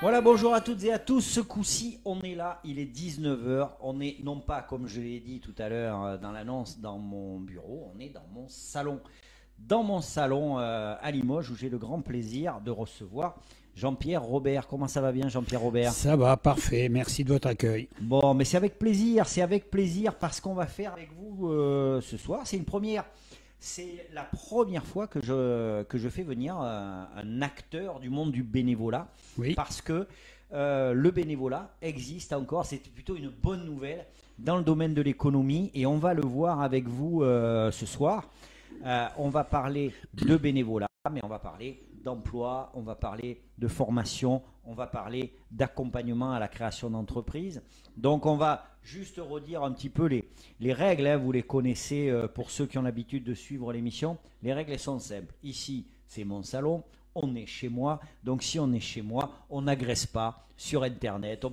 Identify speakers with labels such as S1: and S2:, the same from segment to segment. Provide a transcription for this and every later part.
S1: Voilà, bonjour à toutes et à tous. Ce coup-ci, on est là, il est 19 heures. On est non pas, comme je l'ai dit tout à l'heure dans l'annonce, dans mon bureau, on est dans mon salon. Dans mon salon à Limoges, où j'ai le grand plaisir de recevoir Jean-Pierre Robert. Comment ça va bien, Jean-Pierre Robert?
S2: Ça va, parfait. Merci de votre accueil.
S1: Bon, mais c'est avec plaisir parce qu'on va faire avec vous ce soir. C'est une première. C'est la première fois que je fais venir un acteur du monde du bénévolat.
S2: Oui.
S1: Parce que le bénévolat existe encore. C'est plutôt une bonne nouvelle dans le domaine de l'économie. Et on va le voir avec vous ce soir. On va parler de bénévolat, mais on va parler d'emploi, on va parler de formation, on va parler d'accompagnement à la création d'entreprises. Donc on va juste redire un petit peu les règles, hein, vous les connaissez pour ceux qui ont l'habitude de suivre l'émission. Les règles elles sont simples. Ici, c'est mon salon, on est chez moi. Donc si on est chez moi, on n'agresse pas sur Internet,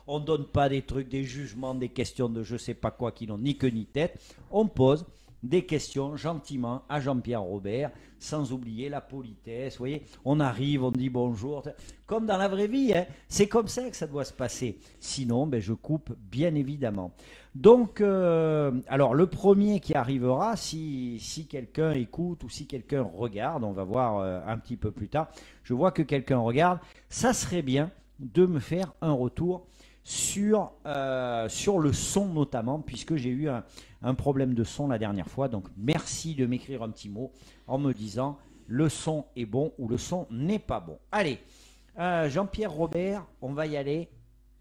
S1: on donne pas des trucs, des jugements, des questions de je sais pas quoi qui n'ont ni queue ni tête. On pose des questions gentiment à Jean-Pierre Robert, sans oublier la politesse. Vous voyez, on arrive, on dit bonjour, comme dans la vraie vie, hein. C'est comme ça que ça doit se passer. Sinon, ben, je coupe bien évidemment. Donc, alors le premier qui arrivera, si quelqu'un écoute ou si quelqu'un regarde, on va voir un petit peu plus tard, je vois que quelqu'un regarde, ça serait bien de me faire un retour sur le son notamment, puisque j'ai eu un problème de son la dernière fois. Donc merci de m'écrire un petit mot en me disant le son est bon ou le son n'est pas bon. Allez, Jean-Pierre Robert, on va y aller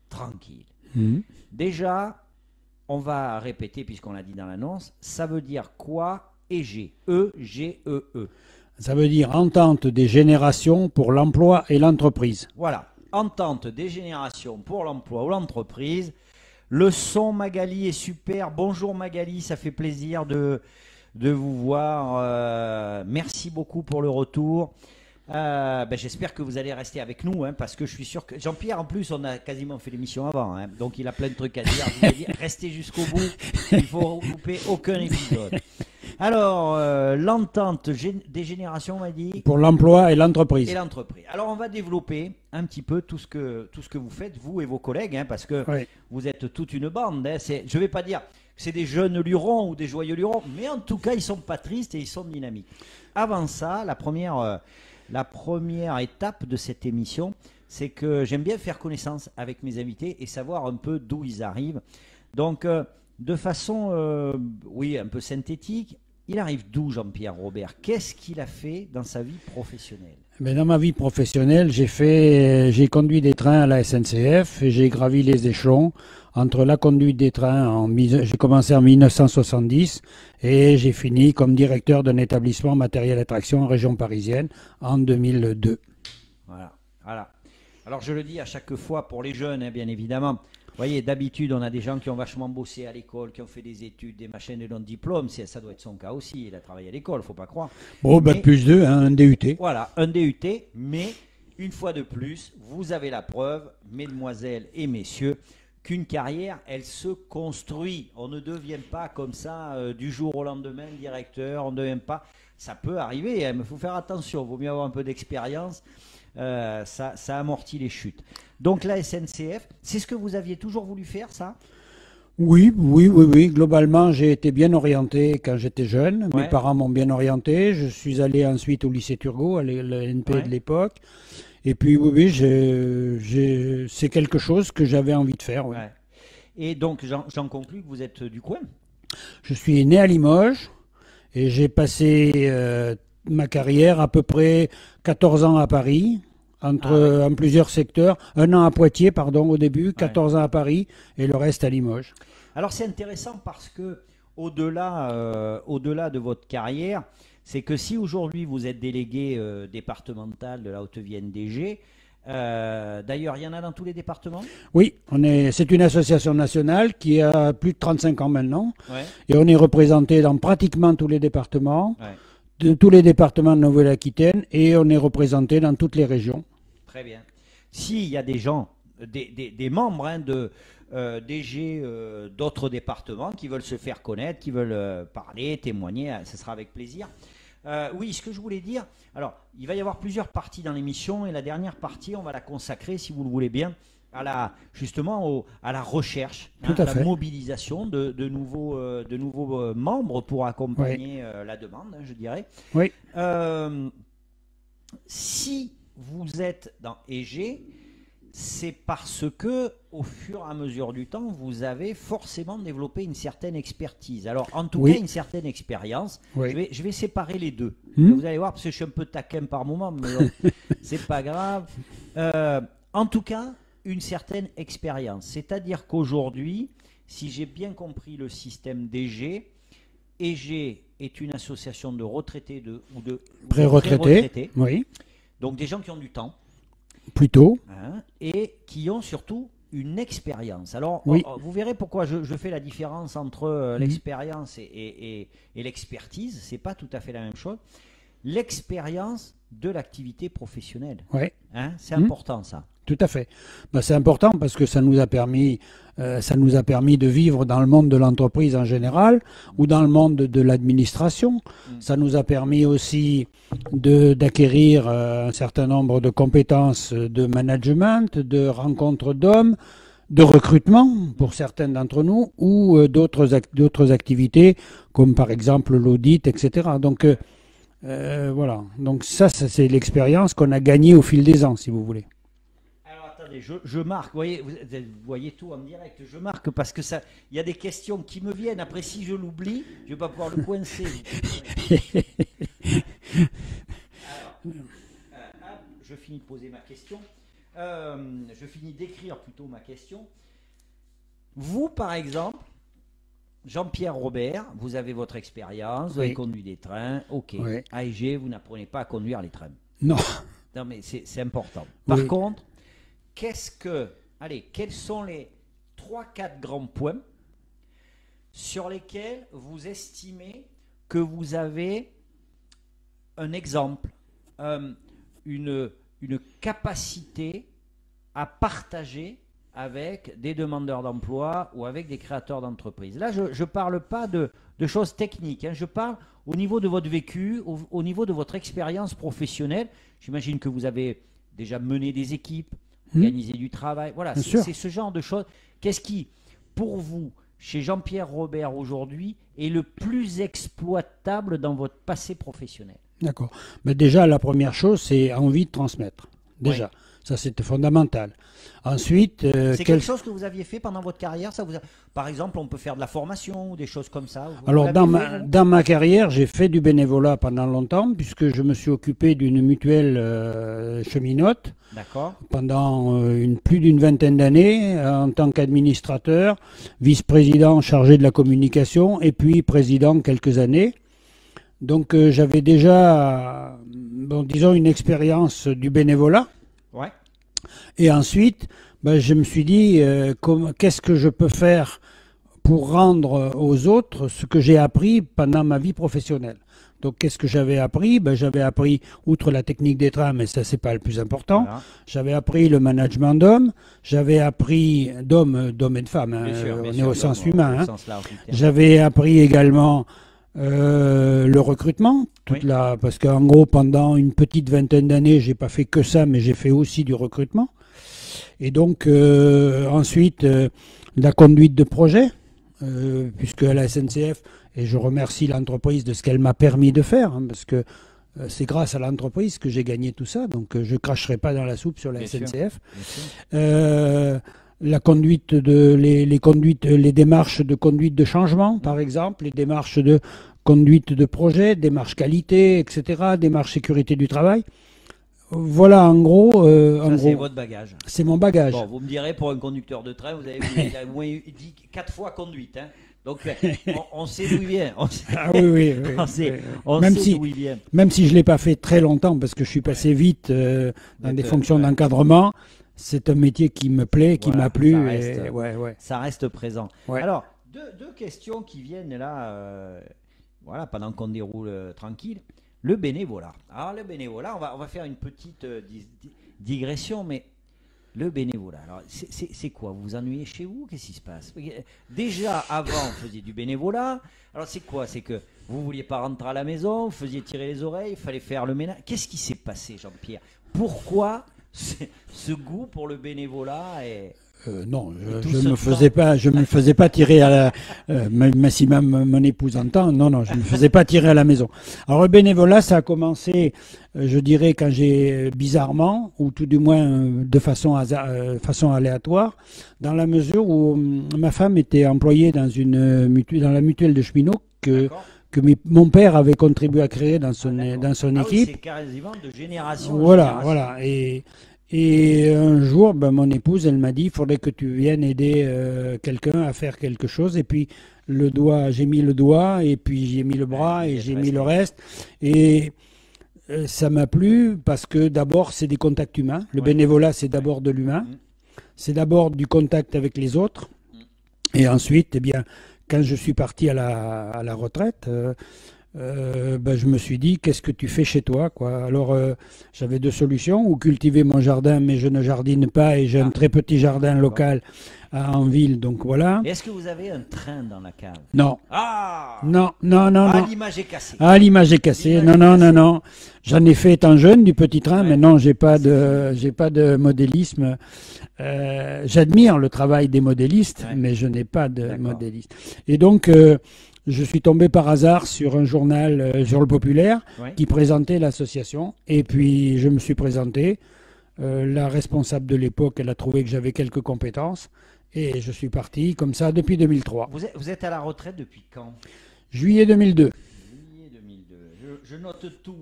S1: tranquille. Déjà, on va répéter puisqu'on l'a dit dans l'annonce, ça veut dire quoi EG? E-G-E-E.
S2: Ça veut dire entente des générations pour l'emploi et l'entreprise.
S1: Voilà. Entente des générations pour l'emploi ou l'entreprise. Le son, Magali, est super. Bonjour Magali, ça fait plaisir de vous voir. Merci beaucoup pour le retour. J'espère que vous allez rester avec nous, hein, parce que je suis sûr que Jean-Pierre, en plus, on a quasiment fait l'émission avant, hein, donc il a plein de trucs à dire. Je vous ai dit, restez jusqu'au bout, il faut louper aucun épisode. Alors, l'entente des générations, on m'a dit.
S2: Pour l'emploi et l'entreprise.
S1: Et l'entreprise. Alors, on va développer un petit peu tout ce que vous faites, vous et vos collègues, hein, parce que
S2: Oui.
S1: vous êtes toute une bande. Hein, je ne vais pas dire que c'est des jeunes lurons ou des joyeux lurons, mais en tout cas, ils sont pas tristes et ils sont dynamiques. Avant ça, la première étape de cette émission, c'est que j'aime bien faire connaissance avec mes invités et savoir un peu d'où ils arrivent. Donc, de façon, oui, un peu synthétique, il arrive d'où Jean-Pierre Robert? Qu'est-ce qu'il a fait dans sa vie professionnelle?
S2: Mais dans ma vie professionnelle, j'ai conduit des trains à la SNCF et j'ai gravi les échelons entre la conduite des trains. J'ai commencé en 1970 et j'ai fini comme directeur d'un établissement matériel et traction en région parisienne en 2002.
S1: Voilà, voilà. Alors je le dis à chaque fois pour les jeunes, hein, bien évidemment. Vous voyez, d'habitude, on a des gens qui ont vachement bossé à l'école, qui ont fait des études, des machins de non-diplôme. Ça doit être son cas aussi. Il a travaillé à l'école, faut pas croire.
S2: Bon,
S1: Mais,
S2: bac plus 2, hein, un DUT.
S1: Voilà, un DUT, mais une fois de plus, vous avez la preuve, mesdemoiselles et messieurs, qu'une carrière, elle se construit. On ne devient pas comme ça du jour au lendemain directeur, on ne devient pas. Ça peut arriver, hein, mais il faut faire attention, il vaut mieux avoir un peu d'expérience. Ça amortit les chutes. Donc la SNCF, c'est ce que vous aviez toujours voulu faire, ça?
S2: Oui. Globalement, j'ai été bien orienté quand j'étais jeune.
S1: Ouais.
S2: Mes parents m'ont bien orienté. Je suis allé ensuite au lycée Turgot, à l'ENP
S1: Ouais.
S2: de l'époque. Et puis, c'est quelque chose que j'avais envie de faire. Oui.
S1: Ouais. Et donc, j'en conclus que vous êtes du coin?
S2: Je suis né à Limoges et j'ai passé ma carrière à peu près 14 ans à Paris, en plusieurs secteurs. Un an à Poitiers, pardon, au début, 14 ans à Paris et le reste à Limoges.
S1: Alors, c'est intéressant parce que, au-delà de votre carrière, c'est que si aujourd'hui vous êtes délégué départemental de la Haute-Vienne DG, d'ailleurs, il y en a dans tous les départements?
S2: Oui, c'est une association nationale qui a plus de 35 ans maintenant.
S1: Ouais.
S2: Et on est représenté dans pratiquement tous les départements,
S1: Ouais.
S2: de tous les départements de Nouvelle-Aquitaine, et on est représenté dans toutes les régions.
S1: Très bien. S'il y a des gens, des membres hein, de DG d'autres départements qui veulent se faire connaître, qui veulent parler, témoigner, ce sera avec plaisir. Oui, ce que je voulais dire, alors, il va y avoir plusieurs parties dans l'émission et la dernière partie, on va la consacrer, si vous le voulez bien, justement à la recherche,
S2: Tout à
S1: la
S2: fait.
S1: mobilisation de nouveaux membres pour accompagner la demande, je dirais.
S2: Oui,
S1: Si vous êtes dans EG, c'est parce que, au fur et à mesure du temps, vous avez forcément développé une certaine expertise. Alors, en tout
S2: Oui.
S1: cas, une certaine expérience.
S2: oui.
S1: Je vais séparer les deux.
S2: Hmm.
S1: Vous allez voir, parce que je suis un peu taquin par moment, mais bon, c'est pas grave. En tout cas, une certaine expérience. C'est-à-dire qu'aujourd'hui, si j'ai bien compris le système d'EG, EG est une association de retraités ou de
S2: Pré-retraités.
S1: pré-retraités,
S2: Oui,
S1: donc des gens qui ont du temps,
S2: plutôt.
S1: hein, et qui ont surtout une expérience. Alors,
S2: Oui.
S1: vous verrez pourquoi je fais la différence entre l'expérience et l'expertise. C'est pas tout à fait la même chose. L'expérience de l'activité professionnelle,
S2: Oui,
S1: hein, c'est important ça.
S2: tout à fait. Bah, c'est important parce que ça nous a permis de vivre dans le monde de l'entreprise en général ou dans le monde de l'administration. Ça nous a permis aussi d'acquérir un certain nombre de compétences de management, de rencontres d'hommes, de recrutement pour certains d'entre nous ou d'autres activités comme par exemple l'audit, etc. Donc voilà. Donc ça c'est l'expérience qu'on a gagnée au fil des ans, si vous voulez.
S1: Alors attendez, je marque, vous voyez tout en direct, je marque parce que ça, il y a des questions qui me viennent. Après, si je l'oublie, je vais pas pouvoir le coincer. Alors, hop, je finis de poser ma question. Je finis d'écrire plutôt ma question. Vous, par exemple, Jean-Pierre Robert, vous avez votre expérience, vous avez
S2: Oui.
S1: conduit des trains, ok.
S2: Oui.
S1: AEG, vous n'apprenez pas à conduire les trains.
S2: Non.
S1: Non, mais c'est important. Par
S2: Oui.
S1: contre, quels sont les 3-4 grands points sur lesquels vous estimez que vous avez un exemple, une capacité à partager avec des demandeurs d'emploi ou avec des créateurs d'entreprises. Là, je ne parle pas de choses techniques, hein, je parle au niveau de votre vécu, au niveau de votre expérience professionnelle. J'imagine que vous avez déjà mené des équipes, organisé du travail. Voilà,
S2: Bien sûr.
S1: c'est ce genre de choses. Qu'est-ce qui, pour vous, chez Jean-Pierre Robert aujourd'hui, est le plus exploitable dans votre passé professionnel?
S2: D'accord. Mais déjà, la première chose, c'est envie de transmettre. Déjà,
S1: Ouais.
S2: ça c'était fondamental. Ensuite,
S1: C'est quelque chose que vous aviez fait pendant votre carrière, ça par exemple, on peut faire de la formation ou des choses comme ça.
S2: alors
S1: l'avez fait, vous
S2: dans ma carrière, j'ai fait du bénévolat pendant longtemps puisque je me suis occupé d'une mutuelle cheminote
S1: D'accord.
S2: pendant plus d'une vingtaine d'années en tant qu'administrateur, vice-président chargé de la communication et puis président quelques années. Donc j'avais déjà, bon, disons, une expérience du bénévolat.
S1: Ouais.
S2: Et ensuite, ben, je me suis dit, qu'est-ce que je peux faire pour rendre aux autres ce que j'ai appris pendant ma vie professionnelle. Donc, qu'est-ce que j'avais appris? Ben, j'avais appris, outre la technique des trains, mais ça, c'est pas le plus important.
S1: Voilà.
S2: J'avais appris le management d'hommes. J'avais appris d'hommes et de femmes. Hein,
S1: Bien sûr,
S2: on
S1: bien
S2: est
S1: sûr,
S2: au sens humain.
S1: au
S2: Hein.
S1: sens large du terme.
S2: J'avais appris également le recrutement,
S1: Oui.
S2: parce qu'en gros, pendant une petite vingtaine d'années, j'ai pas fait que ça, mais j'ai fait aussi du recrutement. Et donc, ensuite, la conduite de projet, puisque à la SNCF, et je remercie l'entreprise de ce qu'elle m'a permis de faire, hein, parce que c'est grâce à l'entreprise que j'ai gagné tout ça, donc je cracherai pas dans la soupe sur la
S1: Bien sûr.
S2: SNCF.
S1: Bien sûr.
S2: La conduite les démarches de conduite de changement, par exemple, les démarches de conduite de projet, démarches qualité, etc., démarches sécurité du travail. Voilà, en gros,
S1: Ça, c'est votre bagage.
S2: c'est mon bagage.
S1: Bon, vous me direz, pour un conducteur de train, vous avez au moins dit 4 fois conduite. Hein. Donc, on sait d'où il vient. On sait,
S2: Ah oui, oui, oui.
S1: on sait,
S2: Oui, oui.
S1: on
S2: Même
S1: sait
S2: si-
S1: d'où il vient.
S2: Même si je ne l'ai pas fait très longtemps, parce que je suis passé vite dans des fonctions
S1: ouais.
S2: d'encadrement, c'est un métier qui me plaît, qui
S1: Voilà,
S2: m'a plu.
S1: ça reste-
S2: Et, ouais.
S1: Ça reste présent.
S2: Ouais.
S1: Alors, deux questions qui viennent là, voilà, pendant qu'on déroule tranquille. Le bénévolat. Alors, le bénévolat, on va faire une petite digression, mais Le bénévolat. Alors, c'est quoi? Vous vous ennuyez chez vous? Qu'est-ce qui se passe? Déjà, avant, vous faisiez du bénévolat. Alors, c'est quoi? C'est que vous vouliez pas rentrer à la maison, vous faisiez tirer les oreilles, il fallait faire le ménage. Qu'est-ce qui s'est passé, Jean-Pierre? Pourquoi ce goût pour le bénévolat
S2: non, je me faisais pas tirer à la, même si mon épouse entend, non, je me faisais pas tirer à la maison. Alors le bénévolat, ça a commencé, je dirais, quand j'ai bizarrement, ou tout du moins de façon aléatoire, dans la mesure où ma femme était employée dans dans la mutuelle de cheminots que mon père avait contribué à créer dans son équipe.
S1: Oui, c'est quasiment de génération en
S2: Voilà,
S1: génération.
S2: Et un jour, mon épouse, elle m'a dit, il faudrait que tu viennes aider quelqu'un à faire quelque chose. Et puis j'ai mis le doigt, et puis j'ai mis le bras, et j'ai mis le reste. Et ça m'a plu parce que d'abord, c'est des contacts humains. Le bénévolat, c'est d'abord de l'humain. C'est d'abord du contact avec les autres. Et ensuite, eh bien, quand je suis parti à la retraite, je me suis dit, qu'est-ce que tu fais chez toi, quoi? Alors, j'avais deux solutions, ou cultiver mon jardin, mais je ne jardine pas, et j'ai un très petit jardin local en ville, donc voilà.
S1: Est-ce que vous avez un train dans la cave?
S2: Non.
S1: Ah!
S2: Non.
S1: Ah, l'image est cassée.
S2: Ah, l'image est cassée. Non. J'en ai fait étant jeune du petit train, mais non, j'ai pas de modélisme. J'admire le travail des modélistes, mais je n'ai pas de modéliste. Et donc, je suis tombé par hasard sur un journal sur le populaire qui présentait l'association. Et puis, je me suis présenté. La responsable de l'époque, elle a trouvé que j'avais quelques compétences. Et je suis parti comme ça depuis 2003.
S1: Vous êtes à la retraite depuis quand?
S2: Juillet 2002.
S1: Juillet 2002. Je note tout.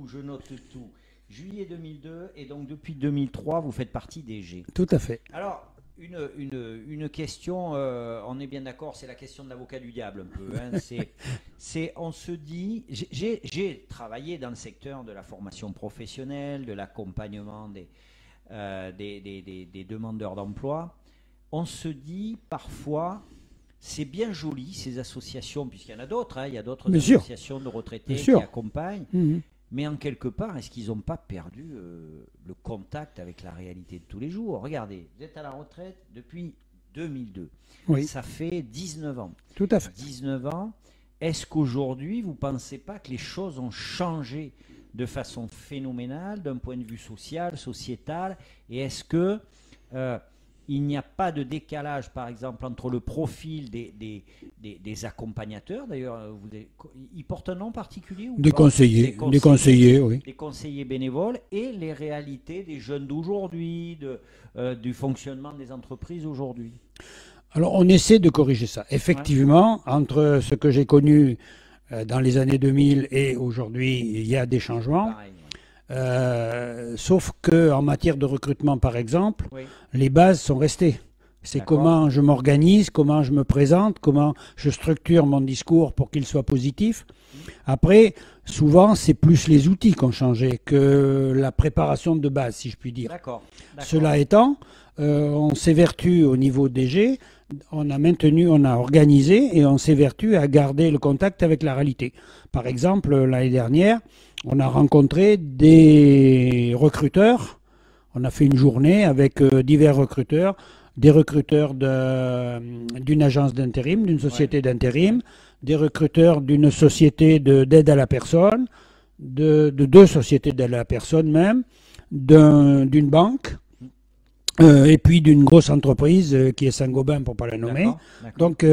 S1: Juillet 2002. Et donc, depuis 2003, vous faites partie des G.
S2: Tout à fait.
S1: Alors, une question, on est bien d'accord, c'est la question de l'avocat du diable un peu. Hein, on se dit, j'ai travaillé dans le secteur de la formation professionnelle, de l'accompagnement des demandeurs d'emploi. On se dit parfois, c'est bien joli ces associations, puisqu'il y en a d'autres, hein, il y a d'autres associations de retraités qui accompagnent. Mais en quelque part, est-ce qu'ils n'ont pas perdu le contact avec la réalité de tous les jours? Regardez, vous êtes à la retraite depuis 2002.
S2: Oui.
S1: Ça fait 19 ans.
S2: Tout à fait.
S1: 19 ans. Est-ce qu'aujourd'hui, vous ne pensez pas que les choses ont changé de façon phénoménale d'un point de vue social, sociétal? Et est-ce que il n'y a pas de décalage, par exemple, entre le profil des accompagnateurs? D'ailleurs, ils portent un nom particulier ou
S2: des
S1: pas?
S2: conseillers, oui.
S1: Des conseillers bénévoles et les réalités des jeunes d'aujourd'hui, du fonctionnement des entreprises aujourd'hui.
S2: Alors, on essaie de corriger ça. Effectivement, entre ce que j'ai connu dans les années 2000 et aujourd'hui, il y a des changements. Pareil. Sauf qu'en matière de recrutement, par exemple, les bases sont restées. C'est comment je m'organise, comment je me présente, comment je structure mon discours pour qu'il soit positif. Après, souvent, c'est plus les outils qui ont changé que la préparation de base, si je puis dire. Cela étant, on s'évertue au niveau DG, on a organisé et on s'évertue à garder le contact avec la réalité. Par exemple, l'année dernière, on a rencontré des recruteurs. On a fait une journée avec divers recruteurs, des recruteurs d'une agence d'intérim, d'une société d'intérim, des recruteurs d'une société d'aide à la personne, de deux sociétés d'aide à la personne même, d'une banque, et puis d'une grosse entreprise qui est Saint-Gobain pour ne pas la nommer. Donc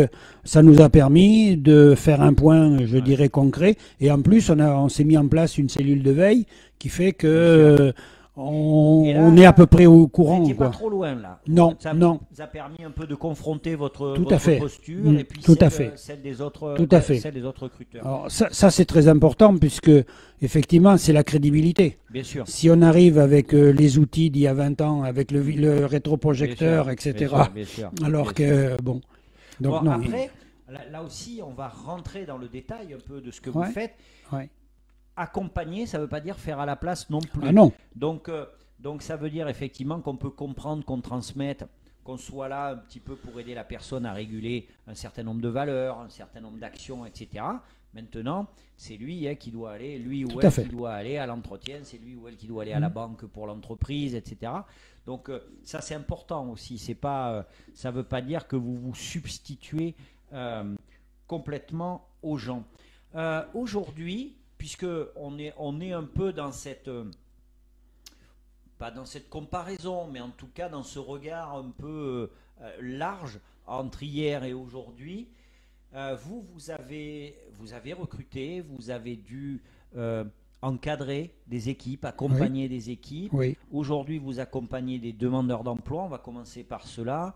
S2: ça nous a permis de faire un point, je dirais, concret. Et en plus, on s'est mis en place une cellule de veille qui fait que on est à peu près au courant.
S1: Vous n'étiez pas trop loin là.
S2: Non.
S1: Ça vous a permis un peu de confronter votre posture et puis celle des autres recruteurs.
S2: Alors, ça c'est très important puisque effectivement c'est la crédibilité.
S1: Bien sûr.
S2: Si on arrive avec les outils d'il y a 20 ans, avec le rétroprojecteur, etc. Bien sûr, alors que bon. Donc, non,
S1: après, là aussi on va rentrer dans le détail un peu de ce que vous faites. Accompagner, ça ne veut pas dire faire à la place non plus.
S2: Ah non.
S1: Donc ça veut dire effectivement qu'on peut comprendre, qu'on transmette, qu'on soit là un petit peu pour aider la personne à réguler un certain nombre de valeurs, un certain nombre d'actions, etc. Maintenant, c'est lui qui doit aller, lui ou
S2: Tout à
S1: elle
S2: fait.
S1: qui doit aller à l'entretien, c'est lui ou elle qui doit aller à la banque pour l'entreprise, etc. Donc ça c'est important aussi. C'est pas, ça ne veut pas dire que vous vous substituez complètement aux gens. Aujourd'hui, puisque on est un peu dans cette pas dans cette comparaison, mais en tout cas dans ce regard un peu large entre hier et aujourd'hui. Vous avez recruté, vous avez dû encadrer des équipes, accompagner des équipes.
S2: Oui.
S1: Aujourd'hui, vous accompagnez des demandeurs d'emploi. On va commencer par cela.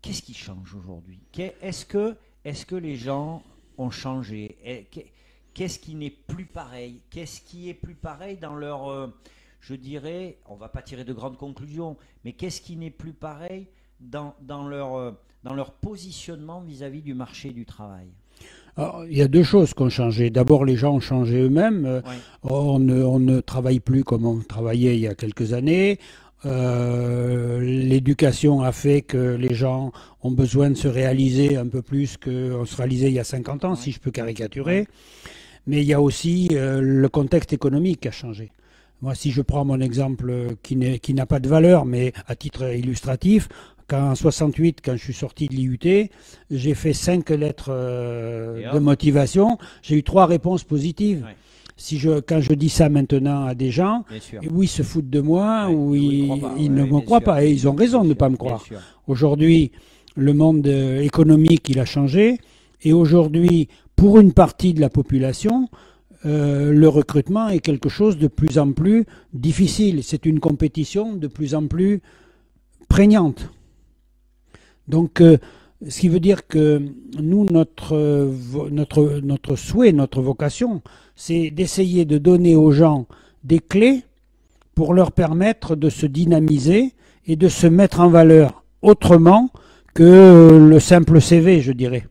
S1: Qu'est-ce qui change aujourd'hui? Est-ce que les gens ont changé? Qu'est-ce qui n'est plus pareil? Qu'est-ce qui est plus pareil dans leur... je dirais, on ne va pas tirer de grandes conclusions, mais qu'est-ce qui n'est plus pareil dans leur positionnement vis-à-vis du marché du travail?
S2: Alors, il y a deux choses qui ont changé. D'abord, les gens ont changé eux-mêmes.
S1: Oui.
S2: On ne travaille plus comme on travaillait il y a quelques années. L'éducation a fait que les gens ont besoin de se réaliser un peu plus qu'on se réalisait il y a 50 ans, si je peux caricaturer. Mais il y a aussi le contexte économique qui a changé. Moi, si je prends mon exemple qui n'a pas de valeur, mais à titre illustratif, en 68, quand je suis sorti de l'IUT, j'ai fait 5 lettres de motivation. J'ai eu 3 réponses positives. Ouais. Quand je dis ça maintenant à des gens, ou ils se foutent de moi, ou ils ne me croient pas. Et ils ont raison de ne pas me croire. Aujourd'hui, le monde économique, il a changé. Et aujourd'hui, pour une partie de la population, le recrutement est quelque chose de plus en plus difficile. C'est une compétition de plus en plus prégnante. Donc, ce qui veut dire que nous, notre souhait, notre vocation, c'est d'essayer de donner aux gens des clés pour leur permettre de se dynamiser et de se mettre en valeur autrement que le simple CV, je dirais.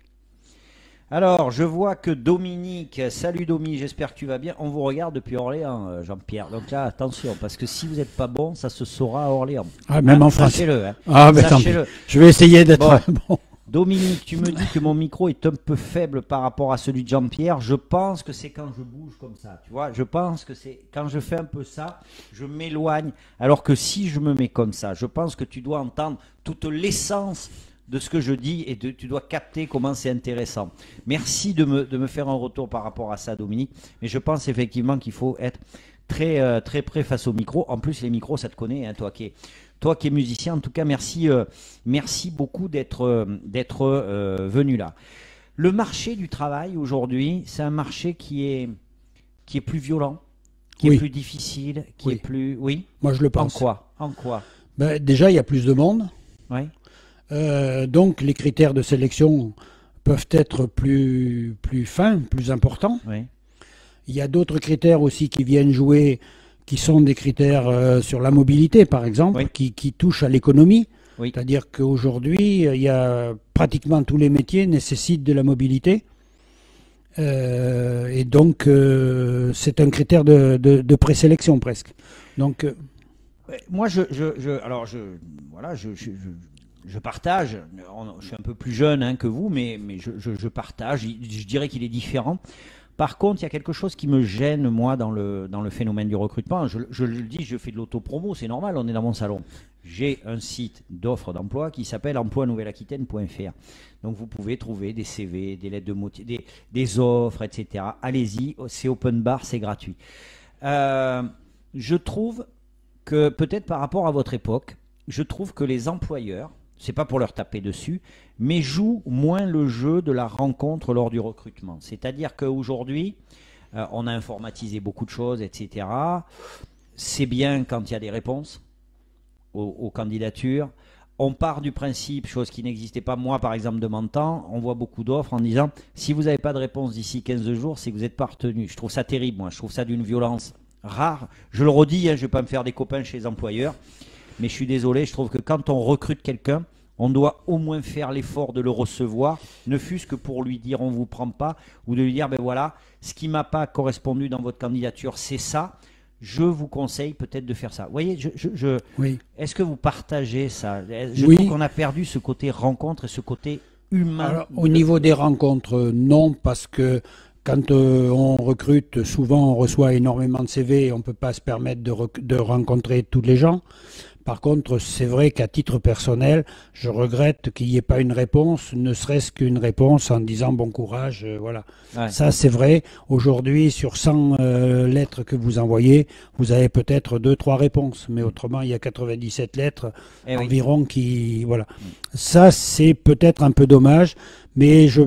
S1: Alors, je vois que Dominique, salut Dominique, j'espère que tu vas bien. On vous regarde depuis Orléans, Jean-Pierre. Donc là, attention, parce que si vous n'êtes pas bon, ça se saura à Orléans.
S2: Ah, même en France.
S1: Sachez-le. Hein.
S2: Ah, mais tant pis. Je vais essayer d'être bon.
S1: Dominique, tu me dis que mon micro est un peu faible par rapport à celui de Jean-Pierre. Je pense que c'est quand je bouge comme ça, tu vois. Je pense que c'est quand je fais un peu ça, je m'éloigne. Alors que si je me mets comme ça, je pense que tu dois entendre toute l'essence de ce que je dis et tu dois capter comment c'est intéressant. Merci de me faire un retour par rapport à ça, Dominique. Mais je pense effectivement qu'il faut être très, très près face au micro. En plus, les micros, ça te connaît, hein, toi qui es musicien. En tout cas, merci beaucoup d'être venu là. Le marché du travail aujourd'hui, c'est un marché qui est plus violent, qui est plus difficile, qui est plus... Oui.
S2: Moi, je le pense.
S1: En quoi?
S2: Ben, déjà, il y a plus de monde.
S1: Oui.
S2: Donc les critères de sélection peuvent être plus fins, plus importants.
S1: Oui.
S2: Il y a d'autres critères aussi qui viennent jouer, qui sont des critères sur la mobilité par exemple, qui touchent à l'économie. Oui. C'est-à-dire qu'aujourd'hui, il y a pratiquement tous les métiers nécessitent de la mobilité. Et donc c'est un critère de présélection presque. Donc
S1: moi je partage, je suis un peu plus jeune que vous, mais je partage, je dirais qu'il est différent. Par contre, il y a quelque chose qui me gêne, moi, dans le phénomène du recrutement. Je le dis, je fais de l'autopromo, c'est normal, on est dans mon salon. J'ai un site d'offres d'emploi qui s'appelle emploi-nouvelle-aquitaine.fr. Donc, vous pouvez trouver des CV, des lettres de motivation, des offres, etc. Allez-y, c'est open bar, c'est gratuit. Je trouve que, peut-être par rapport à votre époque, je trouve que les employeurs, c'est pas pour leur taper dessus, mais jouent moins le jeu de la rencontre lors du recrutement. C'est-à-dire qu'aujourd'hui, on a informatisé beaucoup de choses, etc. C'est bien quand il y a des réponses aux candidatures. On part du principe, chose qui n'existait pas, moi par exemple de mon temps, on voit beaucoup d'offres en disant si vous n'avez pas de réponse d'ici 15 jours, c'est que vous n'êtes pas retenu. Je trouve ça terrible, moi. Je trouve ça d'une violence rare. Je le redis, je ne vais pas me faire des copains chez les employeurs. Mais je suis désolé, je trouve que quand on recrute quelqu'un, on doit au moins faire l'effort de le recevoir, ne fût-ce que pour lui dire on ne vous prend pas, ou de lui dire ben voilà, ce qui ne m'a pas correspondu dans votre candidature, c'est ça, je vous conseille peut-être de faire ça. Vous voyez,
S2: oui.
S1: Est-ce que vous partagez ça? Je trouve qu'on a perdu ce côté rencontre et ce côté humain.
S2: Alors, au niveau des rencontres, non, parce que quand on recrute, souvent on reçoit énormément de CV et on ne peut pas se permettre de rencontrer tous les gens. Par contre, c'est vrai qu'à titre personnel, je regrette qu'il n'y ait pas une réponse, ne serait-ce qu'une réponse en disant bon courage, voilà.
S1: Ouais.
S2: Ça, c'est vrai. Aujourd'hui, sur 100 lettres que vous envoyez, vous avez peut-être 2-3 réponses. Mais autrement, il y a 97 lettres environ qui... Voilà. Ça, c'est peut-être un peu dommage, mais je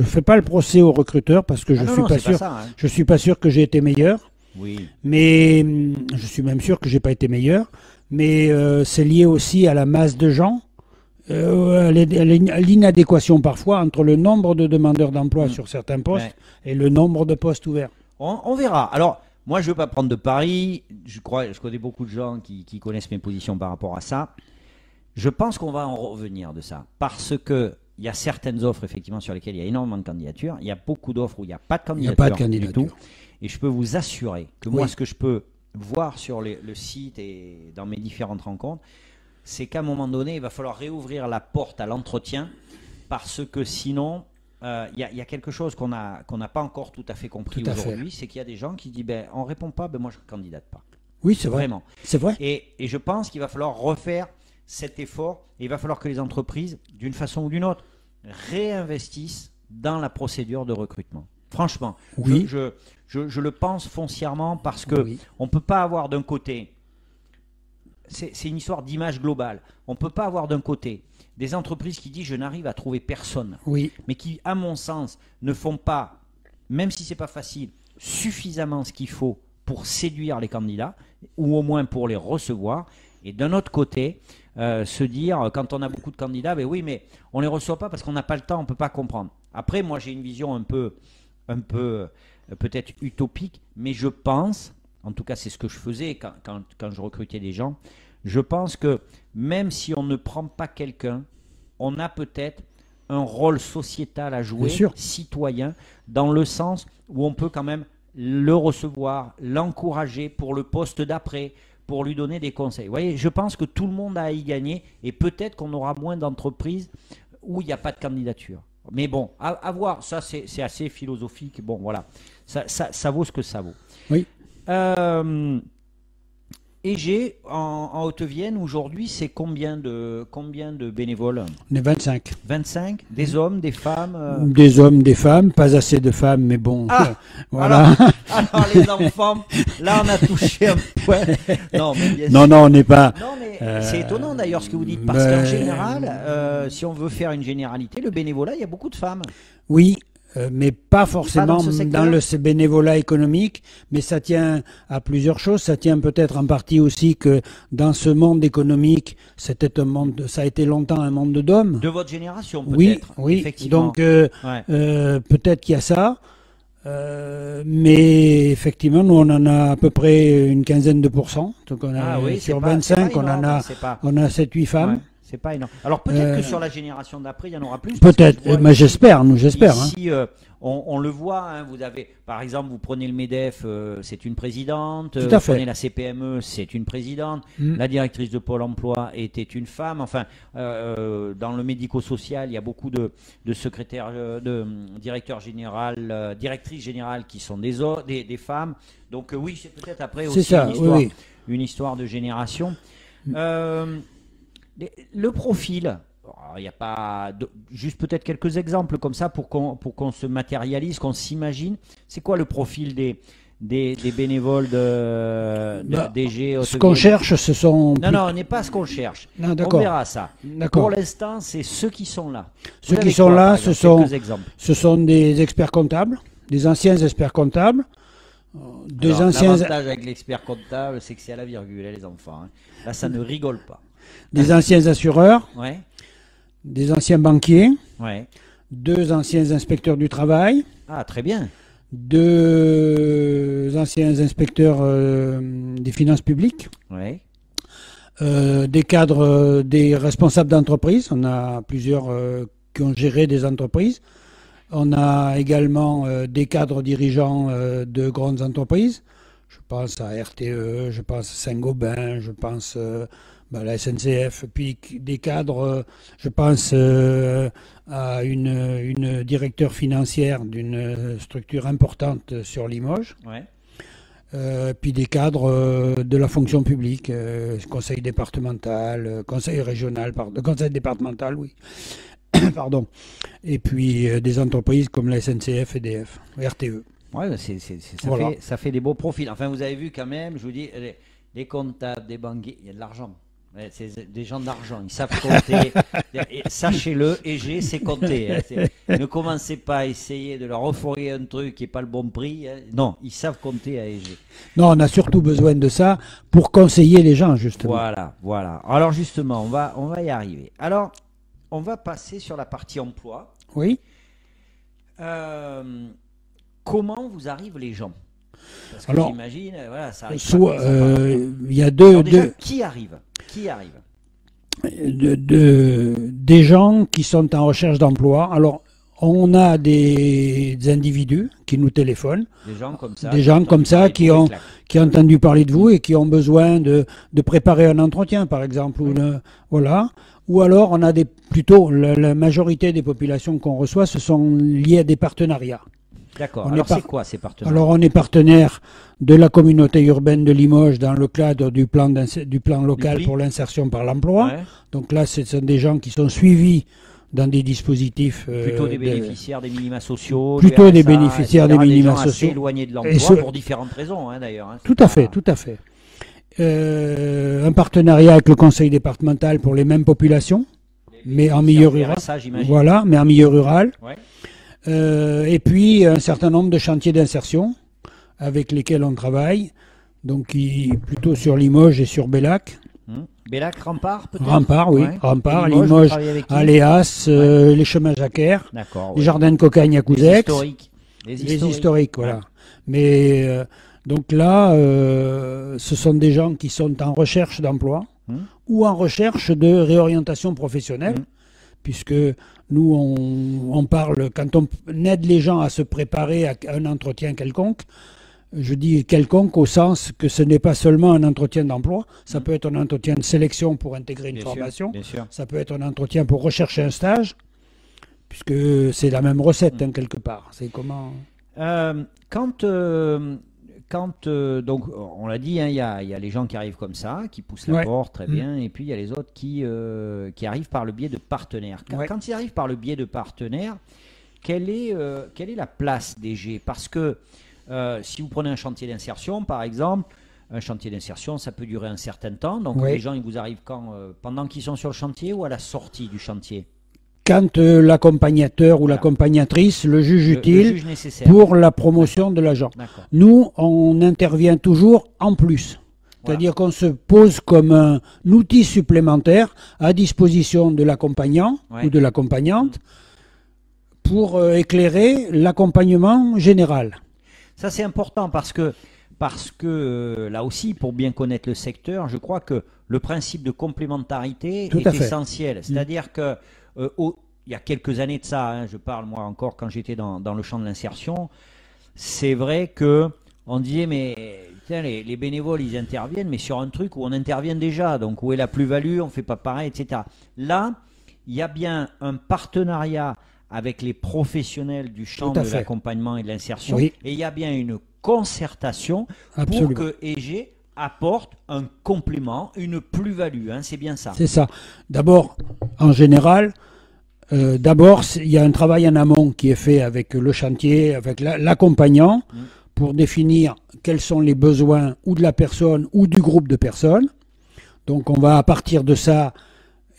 S2: fais pas le procès aux recruteurs parce que je suis pas sûr que j'ai été meilleur.
S1: Oui.
S2: Mais je suis même sûr que j'ai pas été meilleur. Mais c'est lié aussi à la masse de gens, à l'inadéquation parfois entre le nombre de demandeurs d'emploi sur certains postes et le nombre de postes ouverts.
S1: On verra. Alors, moi, je ne veux pas prendre de paris. Je connais beaucoup de gens qui connaissent mes positions par rapport à ça. Je pense qu'on va en revenir de ça parce que il y a certaines offres effectivement sur lesquelles il y a énormément de candidatures. Il y a beaucoup d'offres où il n'y a pas de candidature du tout. Et je peux vous assurer que moi, ce que je peux voir sur le site et dans mes différentes rencontres, c'est qu'à un moment donné, il va falloir réouvrir la porte à l'entretien parce que sinon, il y a quelque chose qu'on n'a pas encore tout à fait compris aujourd'hui, c'est qu'il y a des gens qui disent on ne répond pas, moi je ne candidate pas.
S2: Oui, c'est vrai.
S1: Vraiment.
S2: C'est vrai.
S1: Et je pense qu'il va falloir refaire cet effort et il va falloir que les entreprises, d'une façon ou d'une autre, réinvestissent dans la procédure de recrutement. Franchement,
S2: oui.
S1: Je le pense foncièrement parce que on ne peut pas avoir d'un côté, c'est une histoire d'image globale, on ne peut pas avoir d'un côté des entreprises qui disent je n'arrive à trouver personne, mais qui à mon sens ne font pas, même si ce n'est pas facile, suffisamment ce qu'il faut pour séduire les candidats ou au moins pour les recevoir. Et d'un autre côté, se dire quand on a beaucoup de candidats, oui mais on ne les reçoit pas parce qu'on n'a pas le temps, on ne peut pas comprendre. Après moi j'ai une vision un peu peut-être utopique, mais je pense, en tout cas c'est ce que je faisais quand je recrutais des gens, je pense que même si on ne prend pas quelqu'un, on a peut-être un rôle sociétal à jouer, citoyen, dans le sens où on peut quand même le recevoir, l'encourager pour le poste d'après, pour lui donner des conseils. Vous voyez, je pense que tout le monde a à y gagner et peut-être qu'on aura moins d'entreprises où il n'y a pas de candidature. Mais bon, à voir, ça c'est assez philosophique. Bon, voilà, ça vaut ce que ça vaut.
S2: Oui.
S1: Et j'ai en Haute-Vienne aujourd'hui, c'est combien de bénévoles?
S2: On est 25.
S1: 25? Des hommes, des femmes
S2: Des hommes, des femmes, pas assez de femmes, mais bon.
S1: Voilà. Alors les enfants, là on a touché un point. Non, mais bien sûr.
S2: Non, on n'est pas.
S1: Non, mais c'est étonnant d'ailleurs ce que vous dites, parce qu'en général, si on veut faire une généralité, le bénévolat, il y a beaucoup de femmes.
S2: Oui. Mais pas forcément
S1: dans
S2: le bénévolat économique, mais ça tient à plusieurs choses. Ça tient peut-être en partie aussi que dans ce monde économique, ça a été longtemps un monde d'hommes.
S1: De votre génération, peut-être.
S2: Oui,
S1: effectivement.
S2: Donc peut-être qu'il y a ça. Mais effectivement, nous on en a à peu près une quinzaine de pourcents. Donc on a, sur 25, on a 7-8 femmes.
S1: Ouais. C'est pas énorme. Alors peut-être que sur la génération d'après, il y en aura plus.
S2: Peut-être, mais j'espère.
S1: Ici, on le voit, hein, vous avez, par exemple, vous prenez le MEDEF, c'est une présidente. Vous prenez la CPME, c'est une présidente. La directrice de Pôle emploi était une femme. Enfin, dans le médico-social, il y a beaucoup de secrétaires, de directeurs généraux, directrices générales qui sont des femmes. Donc oui, c'est peut-être après aussi une histoire de génération. Le profil, il n'y a pas juste peut-être quelques exemples comme ça pour qu'on se matérialise, qu'on s'imagine. C'est quoi le profil des bénévoles DG?
S2: Ce qu'on cherche, ce sont...
S1: Non, n'est pas ce qu'on cherche.
S2: Non,
S1: on verra ça. Pour l'instant, c'est ceux qui sont là.
S2: Ceux qui sont là, ce sont des experts comptables, des anciens experts comptables.
S1: L'avantage avec l'expert comptable, c'est que c'est à la virgule, les enfants. Hein. Là, ça ne rigole pas.
S2: Des anciens assureurs, des anciens banquiers, 2 anciens inspecteurs du travail.
S1: Ah, très bien.
S2: 2 anciens inspecteurs des finances publiques. Des cadres, des responsables d'entreprise. On a plusieurs qui ont géré des entreprises. On a également des cadres dirigeants de grandes entreprises. Je pense à RTE, je pense à Saint-Gobain, je pense... la SNCF, puis des cadres, je pense à une directeur financière d'une structure importante sur Limoges.
S1: Ouais.
S2: Puis des cadres de la fonction publique, conseil départemental, conseil régional, conseil départemental, oui, pardon. Et puis des entreprises comme la SNCF, EDF, RTE.
S1: Ouais,
S2: Voilà.
S1: ça fait des beaux profils. Enfin, vous avez vu quand même, je vous dis, les comptables, des banquiers, il y a de l'argent. Ouais, c'est des gens d'argent, ils savent compter. Et sachez-le, EG, c'est compter. Hein. Ne commencez pas à essayer de leur refourguer un truc qui n'est pas le bon prix. Hein. Non, ils savent compter à EG.
S2: Non, on a surtout besoin de ça pour conseiller les gens, justement.
S1: Voilà, voilà. Alors justement, on va y arriver. Alors, on va passer sur la partie emploi.
S2: Oui.
S1: Comment vous arrivent les gens? Parce que
S2: Alors,
S1: j'imagine, voilà, ça arrive
S2: soit
S1: pas comme ça.
S2: il y a
S1: Alors déjà, qui arrive? Qui arrive?
S2: des gens qui sont en recherche d'emploi. Alors, on a des individus qui nous téléphonent,
S1: Des gens comme ça.
S2: des gens comme ça qui ont entendu parler de vous et qui ont besoin de préparer un entretien, par exemple. Voilà. Ou alors, on a plutôt la majorité des populations qu'on reçoit, ce sont liées à des partenariats.
S1: D'accord. Alors, c'est quoi ces partenaires?
S2: Alors, on est partenaire de la communauté urbaine de Limoges dans le cadre du plan local pour l'insertion par l'emploi.
S1: Ouais.
S2: Donc là, ce sont des gens qui sont suivis dans des dispositifs.
S1: Plutôt des bénéficiaires des minima sociaux.
S2: Plutôt
S1: du
S2: des
S1: RSA,
S2: bénéficiaires
S1: etc.,
S2: des minima
S1: gens assez
S2: sociaux.
S1: éloignés de
S2: Et
S1: l'emploi pour différentes raisons, hein, d'ailleurs. Hein.
S2: Tout à fait, tout à fait. Un partenariat avec le conseil départemental pour les mêmes populations, mais en milieu rural.
S1: RSA, j'imagine.
S2: Voilà, mais en milieu rural.
S1: Ouais.
S2: Et puis un certain nombre de chantiers d'insertion avec lesquels on travaille, donc plutôt sur Limoges et sur Bellac.
S1: Bellac, Rempart, peut-être?
S2: Rempart, oui.
S1: Ouais.
S2: Rempart,
S1: Et Limoges, vous
S2: Limoges,
S1: travaillez avec qui?
S2: Aléas, les chemins Jacquer,
S1: D'accord.
S2: les
S1: Ouais.
S2: jardins de Cocagne à
S1: Les
S2: Couzex.
S1: historiques.
S2: Les historiques, voilà.
S1: Ouais.
S2: Mais donc là, ce sont des gens qui sont en recherche d'emploi ou en recherche de réorientation professionnelle, puisque nous, on parle, quand on aide les gens à se préparer à un entretien quelconque, je dis quelconque au sens que ce n'est pas seulement un entretien d'emploi, ça peut être un entretien de sélection pour intégrer une formation,
S1: Bien sûr.
S2: ça peut être un entretien pour rechercher un stage, puisque c'est la même recette, hein, quelque part. C'est comment...
S1: Donc, on l'a dit, hein, il y a les gens qui arrivent comme ça, qui poussent la
S2: Ouais.
S1: porte, très bien, et puis il y a les autres qui arrivent par le biais de partenaires. Quand ils arrivent par le biais de partenaires, quelle est la place des G? Parce que si vous prenez un chantier d'insertion, par exemple, un chantier d'insertion, ça peut durer un certain temps. Donc, les gens, ils vous arrivent quand pendant qu'ils sont sur le chantier ou à la sortie du chantier?
S2: Quand l'accompagnateur ou l'accompagnatrice le juge utile
S1: le juge nécessaire.
S2: pour la promotion de l'agent.
S1: D'accord.
S2: Nous, on intervient toujours en plus. C'est-à-dire qu'on se pose comme un outil supplémentaire à disposition de l'accompagnant ou de l'accompagnante pour éclairer l'accompagnement général.
S1: Ça, c'est important parce que là aussi, pour bien connaître le secteur, je crois que le principe de complémentarité est essentiel. C'est-à-dire que il y a quelques années de ça, hein, je parle moi encore quand j'étais dans le champ de l'insertion, c'est vrai que on disait mais tiens, les bénévoles ils interviennent mais sur un truc où on intervient déjà, donc où est la plus-value, on ne fait pas pareil, etc. Là, il y a bien un partenariat avec les professionnels du champ de l'accompagnement et de l'insertion, et il y a bien une concertation pour que EG apporte un complément, une plus-value, hein, c'est bien ça.
S2: C'est ça. D'abord, en général, il y a un travail en amont qui est fait avec le chantier, avec l'accompagnant, pour définir quels sont les besoins ou de la personne ou du groupe de personnes. Donc on va à partir de ça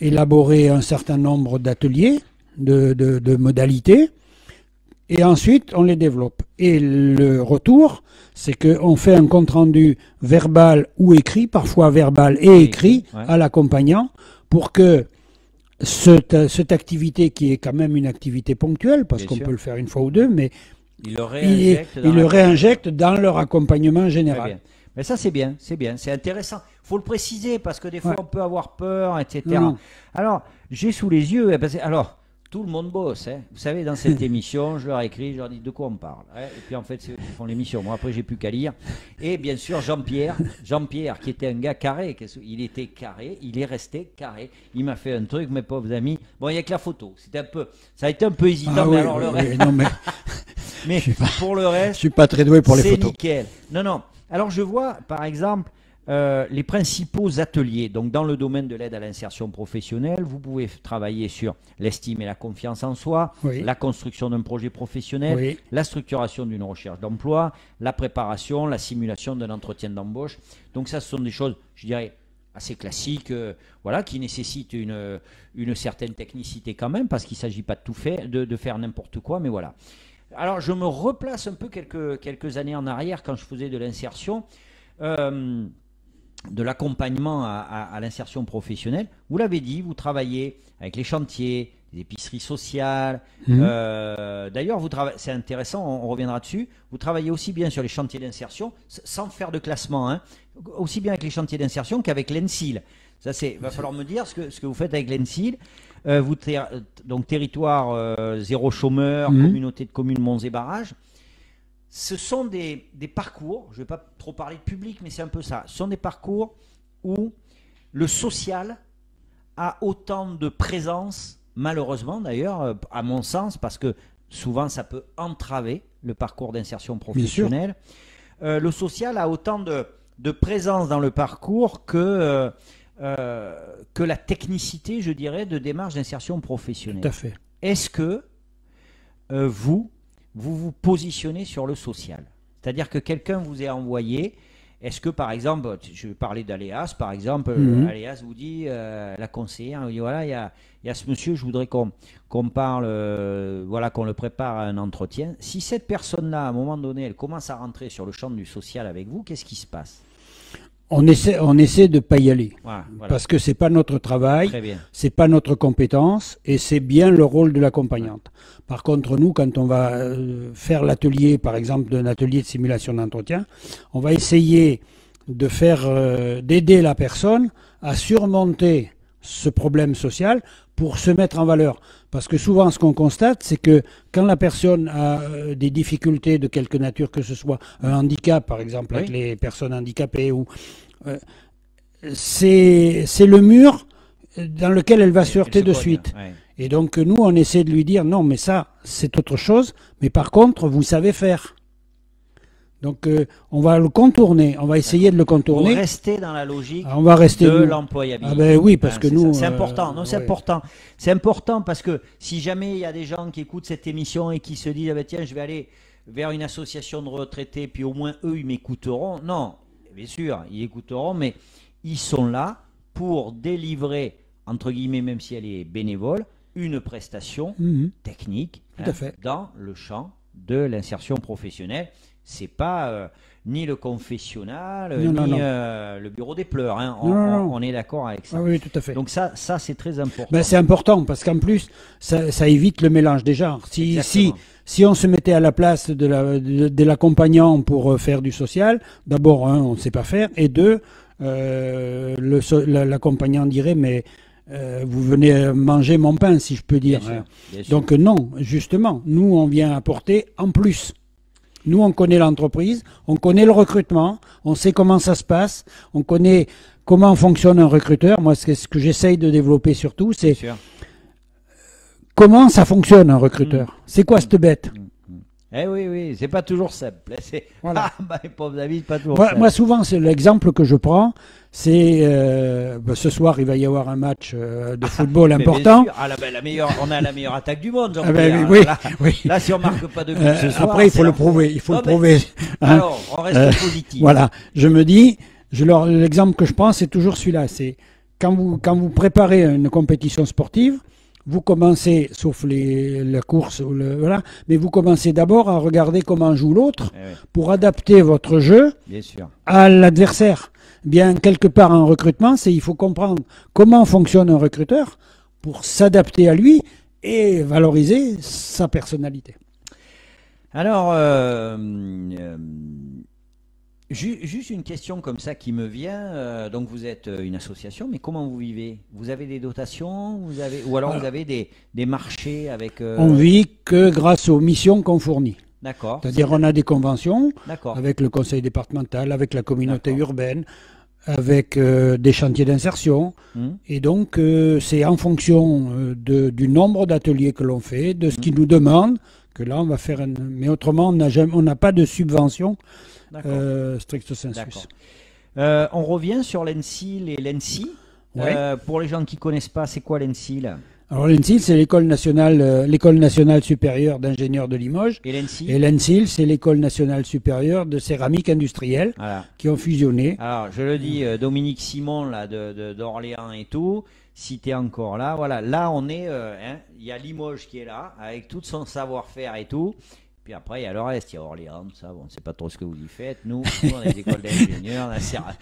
S2: élaborer un certain nombre d'ateliers, de modalités, et ensuite on les développe. Et le retour, c'est qu'on fait un compte-rendu verbal ou écrit, parfois verbal et écrit, à l'accompagnant, pour que cette activité, qui est quand même une activité ponctuelle, parce qu'on peut le faire une fois ou deux, mais il le réinjecte dans leur accompagnement général.
S1: Mais ça, c'est bien, c'est intéressant. Il faut le préciser, parce que des fois, on peut avoir peur, etc. Alors, j'ai sous les yeux, alors, Tout le monde bosse, hein. Vous savez, dans cette émission, je leur écris, je leur dis de quoi on parle, hein. Et puis en fait, c'est eux qui font l'émission. Moi, après, j'ai plus qu'à lire. Et bien sûr, Jean-Pierre, qui était un gars carré, il était carré, il est resté carré. Il m'a fait un truc, mes pauvres amis. Bon, il n'y a que la photo. Ça a été un peu hésitant,
S2: Ah
S1: mais
S2: oui,
S1: alors le
S2: oui,
S1: reste.
S2: non, mais
S1: Mais pour le
S2: je
S1: reste,
S2: suis pas très doué pour les
S1: c'est
S2: photos.
S1: nickel. Non, non. Alors, je vois, par exemple, les principaux ateliers. Donc, dans le domaine de l'aide à l'insertion professionnelle, vous pouvez travailler sur l'estime et la confiance en soi,
S2: Oui.
S1: la construction d'un projet professionnel,
S2: Oui.
S1: la structuration d'une recherche d'emploi, la préparation, la simulation d'un entretien d'embauche. Donc, ça, ce sont des choses, je dirais, assez classiques, voilà, qui nécessitent une certaine technicité quand même, parce qu'il ne s'agit pas de tout faire, de faire n'importe quoi, mais voilà. Alors, je me replace un peu quelques années en arrière quand je faisais de l'insertion. De l'accompagnement à l'insertion professionnelle. Vous l'avez dit, vous travaillez avec les chantiers, les épiceries sociales. D'ailleurs, c'est intéressant, on reviendra dessus. Vous travaillez aussi bien sur les chantiers d'insertion, sans faire de classement, hein, aussi bien avec les chantiers d'insertion qu'avec l'ENSIL. Ça, va falloir me dire ce que vous faites avec l'ENSIL. Donc, territoire zéro chômeur, communauté de communes, monts et barrages. Ce sont des parcours, je ne vais pas trop parler de public, mais c'est un peu ça. Ce sont des parcours où le social a autant de présence, malheureusement d'ailleurs, à mon sens, parce que souvent ça peut entraver le parcours d'insertion professionnelle. Le social a autant de présence dans le parcours que la technicité, je dirais, de démarche d'insertion professionnelle.
S2: Tout à fait.
S1: Est-ce que vous positionnez sur le social? C'est-à-dire que quelqu'un vous est envoyé. Est-ce que, par exemple, je vais parler d'Aléas, par exemple, Aléas vous dit, la conseillère, vous dit, voilà, il y a ce monsieur, je voudrais qu'on parle, voilà, qu'on le prépare à un entretien. Si cette personne-là, à un moment donné, elle commence à rentrer sur le champ du social avec vous, qu'est-ce qui se passe?
S2: On essaie de pas y aller.
S1: Voilà.
S2: Parce que c'est pas notre travail,
S1: Très bien.
S2: c'est pas notre compétence et c'est bien le rôle de l'accompagnante. Par contre, nous, quand on va faire l'atelier, par exemple, d'un atelier de simulation d'entretien, on va essayer de d'aider la personne à surmonter ce problème social pour se mettre en valeur. Parce que souvent, ce qu'on constate, c'est que quand la personne a des difficultés de quelque nature que ce soit, un handicap, par exemple, avec les personnes handicapées, ou c'est le mur dans lequel elle va se heurter de suite.
S1: Ouais.
S2: Et donc, nous, on essaie de lui dire, non, mais ça, c'est autre chose, mais par contre, vous savez faire. Donc, on va le contourner, on va essayer de le contourner.
S1: Pour rester dans la logique
S2: on va rester
S1: de l'employabilité.
S2: Ah ben oui, parce que nous...
S1: C'est important, non, c'est
S2: ouais.
S1: important. C'est important parce que si jamais il y a des gens qui écoutent cette émission et qui se disent, ah ben tiens, je vais aller vers une association de retraités, puis au moins eux, ils m'écouteront. Non, bien sûr, ils écouteront, mais ils sont là pour délivrer, entre guillemets, même si elle est bénévole, une prestation technique
S2: Tout à fait.
S1: dans le champ de l'insertion professionnelle. C'est pas ni le confessionnal, ni le bureau des pleurs. Hein. On est d'accord avec ça.
S2: Ah oui, tout à fait.
S1: Donc ça c'est très important.
S2: Ben, c'est important parce qu'en plus, ça évite le mélange des genres. Si on se mettait à la place de l'accompagnant pour faire du social, d'abord, on ne sait pas faire, et deux, l'accompagnant dirait, mais vous venez manger mon pain, si je peux dire.
S1: Bien sûr, bien sûr.
S2: Donc non, justement, nous, on vient apporter en plus. Nous, on connaît l'entreprise, on connaît le recrutement, on sait comment ça se passe, on connaît comment fonctionne un recruteur. Moi, ce que j'essaye de développer surtout, c'est comment ça fonctionne un recruteur. C'est quoi cette bête?
S1: Eh oui, c'est pas toujours simple.
S2: Voilà.
S1: Les pauvres amis, c'est pas toujours simple.
S2: Moi, souvent, c'est l'exemple que je prends. C'est ce soir, il va y avoir un match de football important.
S1: On a la meilleure attaque du monde. Là, si on marque pas de but ce soir,
S2: après, il faut le prouver. Il faut le prouver.
S1: Alors, on reste positif.
S2: Voilà. Je me dis, l'exemple que je prends, c'est toujours celui-là. C'est quand vous préparez une compétition sportive. Vous commencez, sauf la course, mais vous commencez d'abord à regarder comment joue l'autre pour adapter votre jeu à l'adversaire. Bien, quelque part en recrutement, il faut comprendre comment fonctionne un recruteur pour s'adapter à lui et valoriser sa personnalité.
S1: Alors, Juste une question comme ça qui me vient. Donc vous êtes une association, mais comment vous vivez? Vous avez des dotations, ou alors vous avez des marchés avec.
S2: On vit que grâce aux missions qu'on fournit.
S1: D'accord.
S2: C'est-à-dire on a des conventions
S1: D'accord.
S2: avec le conseil départemental, avec la communauté
S1: D'accord.
S2: urbaine, avec des chantiers d'insertion.
S1: Hmm.
S2: Et donc c'est en fonction du nombre d'ateliers que l'on fait, de ce qu'ils nous demandent, que là on va faire Mais autrement on n'a pas de subvention
S1: D'accord.
S2: stricto sensu.
S1: D'accord. On revient sur l'ENSIL et l'ENSI.
S2: Ouais.
S1: Pour les gens qui ne connaissent pas, c'est quoi l'ENSIL?
S2: Alors l'ENSIL, c'est l'école nationale supérieure d'ingénieurs de Limoges.
S1: Et l'ENSI?
S2: Et l'ENSIL, c'est l'école nationale supérieure de céramique industrielle
S1: Voilà.
S2: qui ont fusionné.
S1: Alors, je le dis, Dominique Simon, là, d'Orléans et tout, si tu es encore là, voilà, là, on est, il y a Limoges qui est là, avec tout son savoir-faire et tout. Puis après, il y a le reste, il y a Orléans, tout ça, bon, on ne sait pas trop ce que vous y faites. Nous on a des écoles d'ingénieurs, la céramique.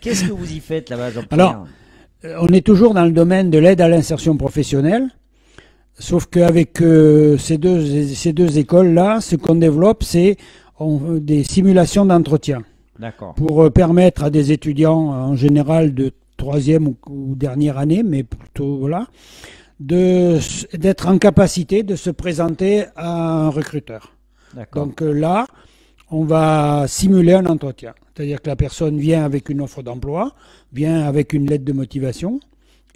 S1: Qu'est-ce que vous y faites là-bas, Jean-Pierre?
S2: Alors, on est toujours dans le domaine de l'aide à l'insertion professionnelle, sauf qu'avec ces deux écoles-là, ce qu'on développe, c'est des simulations d'entretien
S1: D'accord.
S2: pour permettre à des étudiants, en général de troisième ou dernière année, mais plutôt voilà, d'être en capacité de se présenter à un recruteur.
S1: D'accord.
S2: Donc là, on va simuler un entretien. C'est-à-dire que la personne vient avec une offre d'emploi, vient avec une lettre de motivation,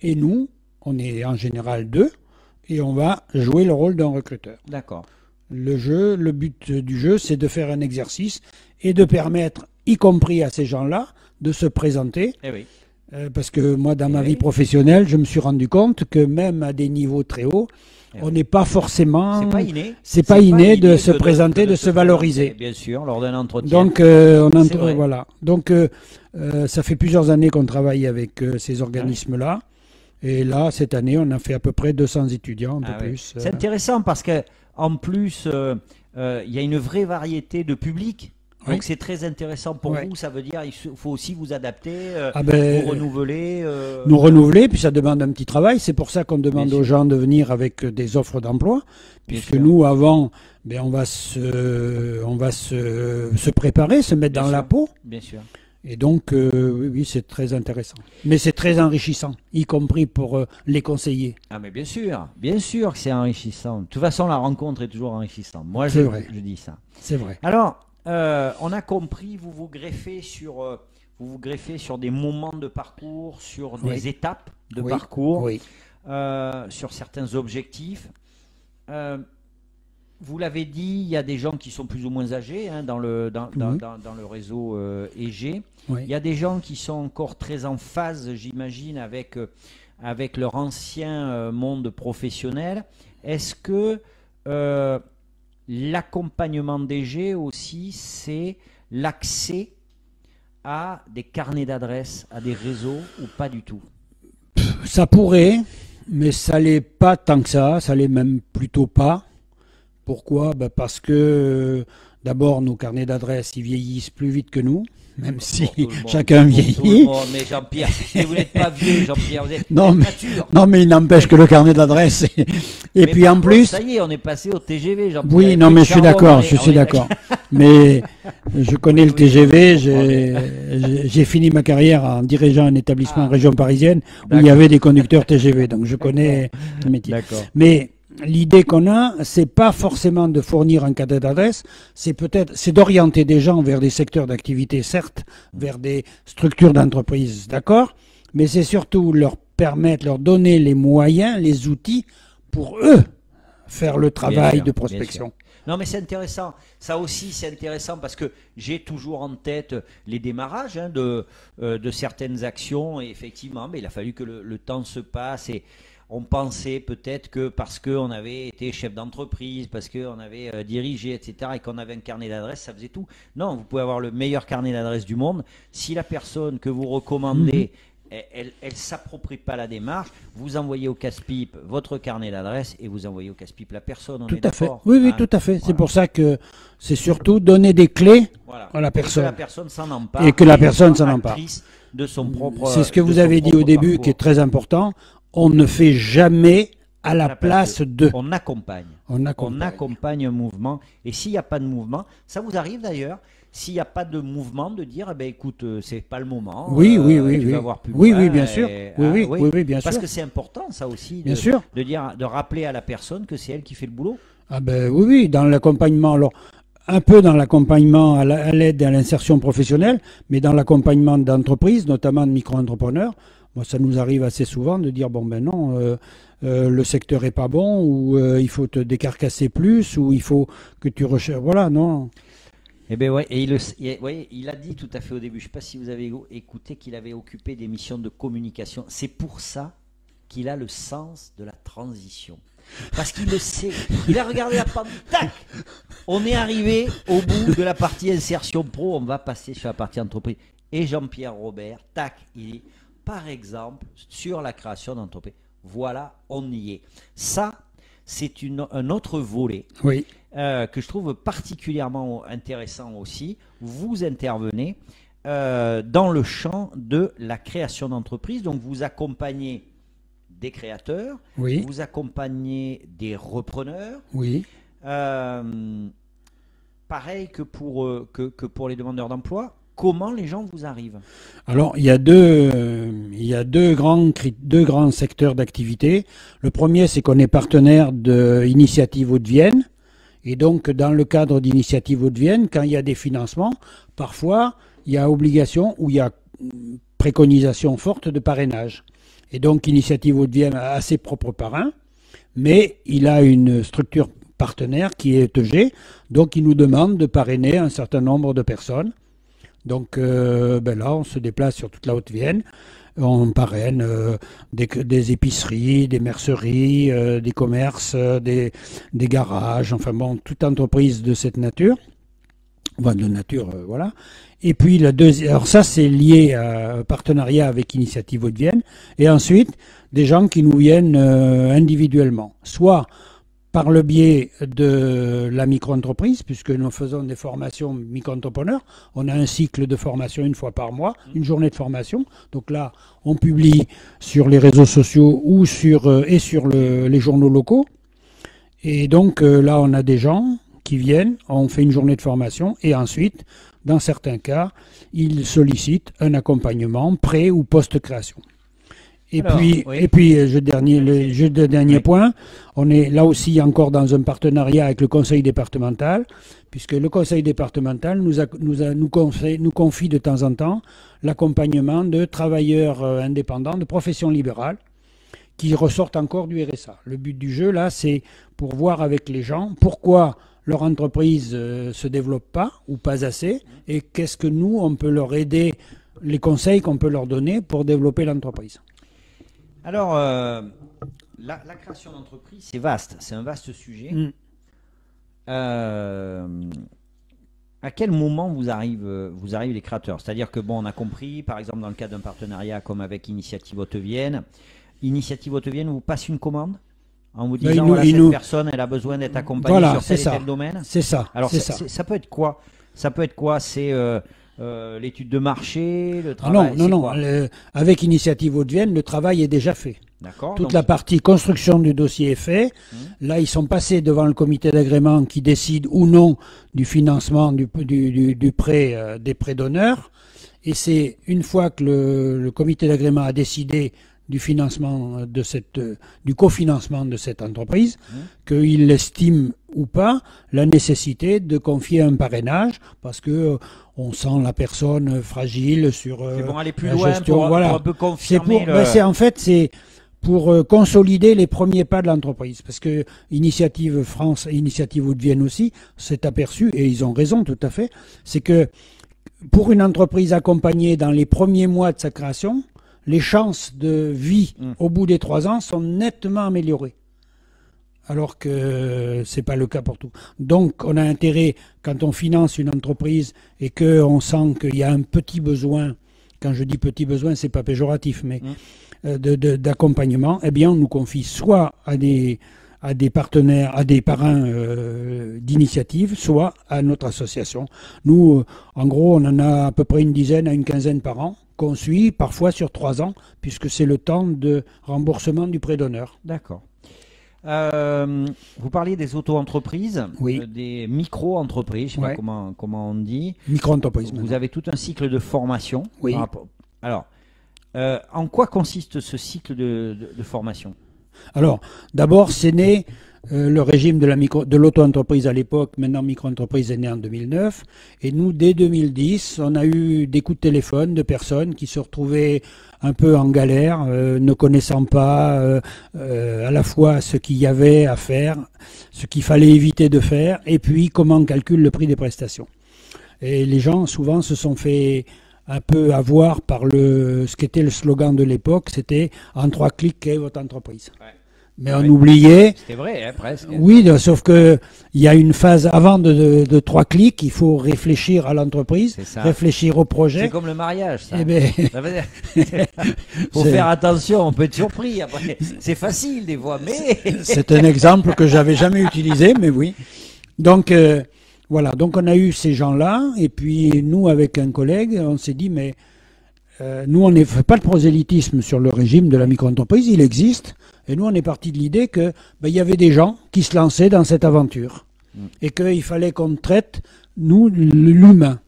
S2: et nous, on est en général deux, et on va jouer le rôle d'un recruteur.
S1: D'accord.
S2: Le but du jeu, c'est de faire un exercice et de permettre, y compris à ces gens-là, de se présenter.
S1: Eh oui.
S2: Parce que moi, dans ma
S1: oui.
S2: vie professionnelle, je me suis rendu compte que même à des niveaux très hauts, on n'est pas forcément.
S1: C'est pas inné.
S2: C'est pas inné de se présenter, de se valoriser.
S1: Bien sûr, lors d'un entretien.
S2: Donc, voilà. Donc, ça fait plusieurs années qu'on travaille avec ces organismes-là. Et là, cette année, on a fait à peu près 200 étudiants, un peu plus.
S1: C'est intéressant parce que en plus, il y a une vraie variété de publics.
S2: Oui.
S1: Donc c'est très intéressant pour
S2: Ouais.
S1: vous, ça veut dire il faut aussi vous adapter, vous
S2: Ben,
S1: renouveler.
S2: nous renouveler, puis ça demande un petit travail. C'est pour ça qu'on demande
S1: Bien
S2: aux
S1: sûr.
S2: gens de venir avec des offres d'emploi, puisque
S1: sûr.
S2: nous, avant, ben, on va se préparer, se mettre
S1: Bien
S2: dans
S1: sûr.
S2: la peau.
S1: Bien sûr.
S2: Et donc, oui, c'est très intéressant. Mais c'est très enrichissant, y compris pour les conseillers.
S1: Ah mais bien sûr que c'est enrichissant. De toute façon, la rencontre est toujours enrichissante. Moi,
S2: C'est vrai.
S1: je dis ça.
S2: C'est vrai.
S1: Alors, on a compris, vous vous greffez sur des moments de parcours, sur des
S2: Oui.
S1: étapes de
S2: Oui.
S1: parcours,
S2: Oui.
S1: sur certains objectifs. Vous l'avez dit, il y a des gens qui sont plus ou moins âgés dans le réseau EG.
S2: Oui.
S1: Il y a des gens qui sont encore très en phase, j'imagine, avec leur ancien monde professionnel. Est-ce que l'accompagnement d'EG aussi, c'est l'accès à des carnets d'adresses, à des réseaux ou pas du tout?
S2: Ça pourrait, mais ça l'est pas tant que ça l'est même plutôt pas. Pourquoi? Ben parce que d'abord nos carnets d'adresses ils vieillissent plus vite que nous, même si
S1: Pour tout le monde,
S2: chacun
S1: pour tout le
S2: vieillit.
S1: monde. Mais Jean-Pierre, vous n'êtes pas vieux, Jean-Pierre, vous êtes
S2: Non, mais-
S1: mature.
S2: Non, mais il n'empêche que le carnet d'adresse. Et
S1: Mais
S2: puis
S1: par
S2: en
S1: contre,
S2: plus,
S1: ça y est, on est passé au TGV, Jean-Pierre.
S2: oui, non,
S1: Plus
S2: mais
S1: de
S2: je suis
S1: charbon,
S2: d'accord,
S1: on
S2: je
S1: est-
S2: suis
S1: on est-
S2: d'accord. Mais je connais le
S1: Oui,
S2: TGV.
S1: je comprends bien.
S2: J'ai fini ma carrière en dirigeant un établissement en
S1: Ah.
S2: région parisienne où il y
S1: D'accord.
S2: avait des conducteurs TGV, donc je connais le métier.
S1: D'accord.
S2: Mais l'idée qu'on a, c'est pas forcément de fournir un carnet d'adresse, c'est d'orienter des gens vers des secteurs d'activité, certes, vers des structures d'entreprise, d'accord, mais c'est surtout leur permettre, leur donner les moyens, les outils pour eux faire le travail
S1: sûr,
S2: de
S1: bien
S2: prospection.
S1: Non, mais c'est intéressant. Ça aussi, c'est intéressant parce que j'ai toujours en tête les démarrages de certaines actions. Et effectivement, mais il a fallu que le temps se passe et on pensait peut-être que parce qu'on avait été chef d'entreprise, parce qu'on avait dirigé, etc., et qu'on avait un carnet d'adresses, ça faisait tout. Non, vous pouvez avoir le meilleur carnet d'adresses du monde. Si la personne que vous recommandez, elle ne s'approprie pas la démarche, vous envoyez au casse-pipe votre carnet d'adresse et vous envoyez au casse-pipe la personne. On
S2: Tout
S1: est
S2: à fait.
S1: d'accord,
S2: Oui, oui,
S1: hein?
S2: tout à fait. C'est
S1: Voilà.
S2: pour ça que c'est surtout donner des clés
S1: Voilà.
S2: à la
S1: Et que
S2: personne.
S1: la personne s'en empare.
S2: Et que la
S1: et
S2: personne
S1: soit
S2: s'en empare.
S1: actrice de son propre.
S2: C'est ce que
S1: de
S2: vous
S1: son
S2: avez dit au
S1: propre
S2: début
S1: parcours.
S2: qui est très important. On ne fait jamais à la place de.
S1: On accompagne.
S2: On
S1: On accompagne un mouvement. Et s'il n'y a pas de mouvement, ça vous arrive d'ailleurs, s'il n'y a pas de mouvement de dire, eh ben, écoute, c'est pas le moment.
S2: Oui,
S1: tu vas voir plus loin,
S2: bien sûr. Oui, bien
S1: Parce
S2: sûr.
S1: que c'est important, ça aussi,
S2: Bien sûr.
S1: de dire, de rappeler à la personne que c'est elle qui fait le boulot.
S2: Ah ben oui, dans l'accompagnement. Alors, un peu dans l'accompagnement à l'aide et à l'insertion professionnelle, mais dans l'accompagnement d'entreprises, notamment de micro-entrepreneurs. Moi, ça nous arrive assez souvent de dire, bon ben non, le secteur est pas bon, ou il faut te décarcasser plus, ou il faut que tu recherches. Voilà, non.
S1: Eh ben ouais, et il a dit tout à fait au début, je ne sais pas si vous avez écouté, qu'il avait occupé des missions de communication. C'est pour ça qu'il a le sens de la transition. Parce qu'il le sait. Il a regardé la partie, tac. On est arrivé au bout de la partie insertion pro, on va passer sur la partie entreprise. Et Jean-Pierre Robert, tac, il dit, par exemple, sur la création d'entreprise. Voilà, on y est. Ça, c'est un autre volet.
S2: Oui.
S1: Que je trouve particulièrement intéressant aussi. Vous intervenez dans le champ de la création d'entreprise. Donc vous accompagnez des créateurs,
S2: Oui.
S1: vous accompagnez des repreneurs.
S2: Oui.
S1: Pareil que pour les demandeurs d'emploi. Comment les gens vous arrivent?
S2: Alors, il y a deux grands secteurs d'activité. Le premier, c'est qu'on est partenaire de Initiative Hauts-de-Vienne. Et donc, dans le cadre d'Initiative Hauts-de-Vienne, quand il y a des financements, parfois, il y a obligation ou il y a préconisation forte de parrainage. Et donc, Initiative Hauts-de-Vienne a ses propres parrains, mais il a une structure partenaire qui est ETG, donc il nous demande de parrainer un certain nombre de personnes. Donc là, on se déplace sur toute la Haute-Vienne, on parraine des épiceries, des merceries, des commerces, des garages, enfin bon, toute entreprise de cette nature, enfin de nature, voilà. Et puis la deuxième, alors ça c'est lié à un partenariat avec Initiative Hauts-de-Vienne, et ensuite des gens qui nous viennent individuellement, soit par le biais de la micro-entreprise, puisque nous faisons des formations micro-entrepreneurs. On a un cycle de formation une fois par mois, une journée de formation. Donc là, on publie sur les réseaux sociaux ou sur les journaux locaux. Et donc là, on a des gens qui viennent, on fait une journée de formation et ensuite, dans certains cas, ils sollicitent un accompagnement pré- ou post-création. Et puis, le dernier point, on est là aussi encore dans un partenariat avec le conseil départemental, puisque le conseil départemental nous confie de temps en temps l'accompagnement de travailleurs indépendants, de professions libérales, qui ressortent encore du RSA. Le but du jeu, là, c'est pour voir avec les gens pourquoi leur entreprise se développe pas ou pas assez, et qu'est-ce que nous, on peut leur aider, les conseils qu'on peut leur donner pour développer l'entreprise.
S1: Alors, la création d'entreprise, c'est vaste, c'est un vaste sujet. À quel moment vous arrivent les créateurs? C'est-à-dire que, bon, on a compris, par exemple, dans le cadre d'un partenariat comme avec Initiative Haute-Vienne, Initiative Haute-Vienne vous passe une commande en vous disant, voilà, cette personne, elle a besoin d'être accompagnée sur tel et tel domaine?
S2: C'est ça.
S1: Alors, ça peut être quoi? Ça peut être quoi? C'est l'étude de marché, le travail?
S2: Non. Avec Initiative Haute-Vienne, le travail est déjà fait.
S1: D'accord.
S2: Toute la partie construction du dossier est faite. Là, ils sont passés devant le comité d'agrément qui décide ou non du financement du prêt des prêts d'honneur. Et c'est une fois que le comité d'agrément a décidé du financement du cofinancement de cette entreprise, qu'il estime ou pas la nécessité de confier un parrainage, parce que on sent la personne fragile sur
S1: c'est bon, aller plus
S2: la
S1: loin
S2: gestion.
S1: pour
S2: Voilà.
S1: un peu confirmer
S2: c'est pour consolider les premiers pas de l'entreprise, parce que Initiative France et Initiative Hauts-de-Vienne aussi s'est aperçu, et ils ont raison tout à fait, c'est que pour une entreprise accompagnée dans les premiers mois de sa création, les chances de vie au bout des 3 ans sont nettement améliorées. Alors que c'est pas le cas pour tout. Donc on a intérêt, quand on finance une entreprise et qu'on sent qu'il y a un petit besoin, quand je dis petit besoin, c'est pas péjoratif, mais d'accompagnement, eh bien on nous confie soit à des partenaires, à des parrains d'initiative, soit à notre association. Nous, en gros, on en a à peu près une dizaine à une quinzaine par an, qu'on suit parfois sur 3 ans, puisque c'est le temps de remboursement du prêt d'honneur.
S1: D'accord. Vous parliez des auto-entreprises,
S2: Oui.
S1: des micro-entreprises, je ne sais
S2: Ouais.
S1: pas comment on dit.
S2: Micro-entreprise.
S1: Vous
S2: maintenant.
S1: avez tout un cycle de formation.
S2: Oui.
S1: Alors, en quoi consiste ce cycle de formation?
S2: Alors, d'abord, c'est né le régime de l'auto-entreprise à l'époque. Maintenant, micro-entreprise est né en 2009. Et nous, dès 2010, on a eu des coups de téléphone de personnes qui se retrouvaient un peu en galère, ne connaissant pas à la fois ce qu'il y avait à faire, ce qu'il fallait éviter de faire, et puis comment on calcule le prix des prestations. Et les gens, souvent, se sont fait un peu avoir par ce qu'était le slogan de l'époque, c'était « En 3 clics, créez votre entreprise
S1: Ouais. ».
S2: Mais on oubliait,
S1: C'était vrai, hein, presque.
S2: oui, sauf que il y a une phase avant de 3 clics, il faut réfléchir à l'entreprise,
S1: C'est ça.
S2: réfléchir au
S1: C'est
S2: projet.
S1: comme le mariage, ça.
S2: Eh ben,
S1: Ça veut dire- faut
S2: C'est-
S1: faire attention, on peut être surpris. Après, c'est facile des fois, mais
S2: c'est un exemple que j'avais jamais utilisé, mais oui. Donc voilà, donc on a eu ces gens-là, et puis nous avec un collègue, on s'est dit mais nous on ne fait pas de prosélytisme sur le régime de la micro-entreprise, il existe, et nous on est parti de l'idée que il y avait des gens qui se lançaient dans cette aventure, et qu'il fallait qu'on traite nous l'humain,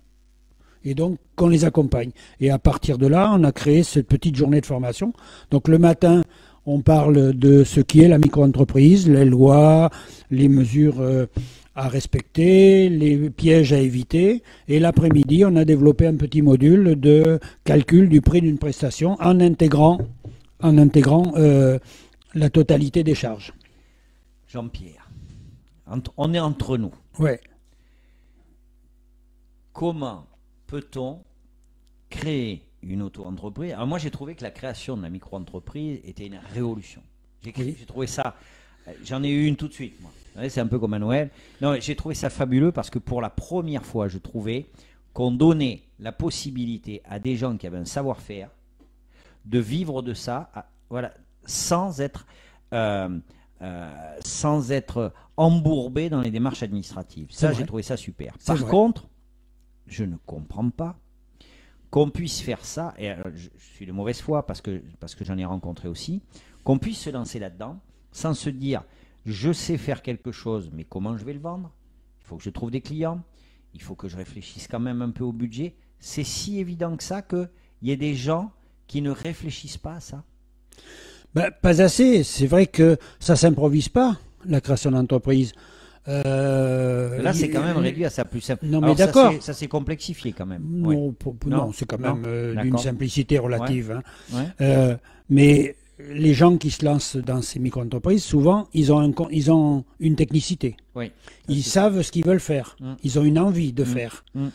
S2: et donc qu'on les accompagne. Et à partir de là, on a créé cette petite journée de formation. Donc le matin, on parle de ce qui est la micro-entreprise, les lois, les mesures à respecter, les pièges à éviter. Et l'après-midi, on a développé un petit module de calcul du prix d'une prestation en intégrant la totalité des charges.
S1: Jean-Pierre, on est entre nous.
S2: Ouais.
S1: Comment peut-on créer une auto-entreprise? Alors moi, j'ai trouvé que la création de la micro-entreprise était une révolution.
S2: Oui.
S1: J'ai trouvé ça. J'en ai eu une tout de suite, moi. Vous savez, c'est un peu comme à Noël. Non, j'ai trouvé ça fabuleux parce que pour la première fois, je trouvais qu'on donnait la possibilité à des gens qui avaient un savoir-faire de vivre de ça, voilà, sans être embourbé dans les démarches administratives.
S2: C'est
S1: Ça,
S2: vrai.
S1: j'ai trouvé ça super.
S2: C'est
S1: Par
S2: vrai.
S1: contre, je ne comprends pas qu'on puisse faire ça, et je suis de mauvaise foi parce que j'en ai rencontré aussi, qu'on puisse se lancer là-dedans sans se dire je sais faire quelque chose, mais comment je vais le vendre? Il faut que je trouve des clients, il faut que je réfléchisse quand même un peu au budget. C'est si évident que ça qu'il y ait des gens qui ne réfléchissent pas à ça.
S2: Pas assez. C'est vrai que ça s'improvise pas, la création d'entreprise.
S1: Là, c'est quand même réduit à sa plus simple.
S2: Non, mais
S1: Alors,
S2: d'accord.
S1: Ça s'est complexifié quand même.
S2: Non,
S1: Ouais.
S2: non, c'est quand même d'une
S1: D'accord.
S2: simplicité relative. Hein.
S1: Ouais.
S2: Mais les gens qui se lancent dans ces micro-entreprises, souvent, ils ont une technicité.
S1: Oui.
S2: Ils savent ce qu'ils veulent faire. Ils ont une envie de faire.
S1: Mm.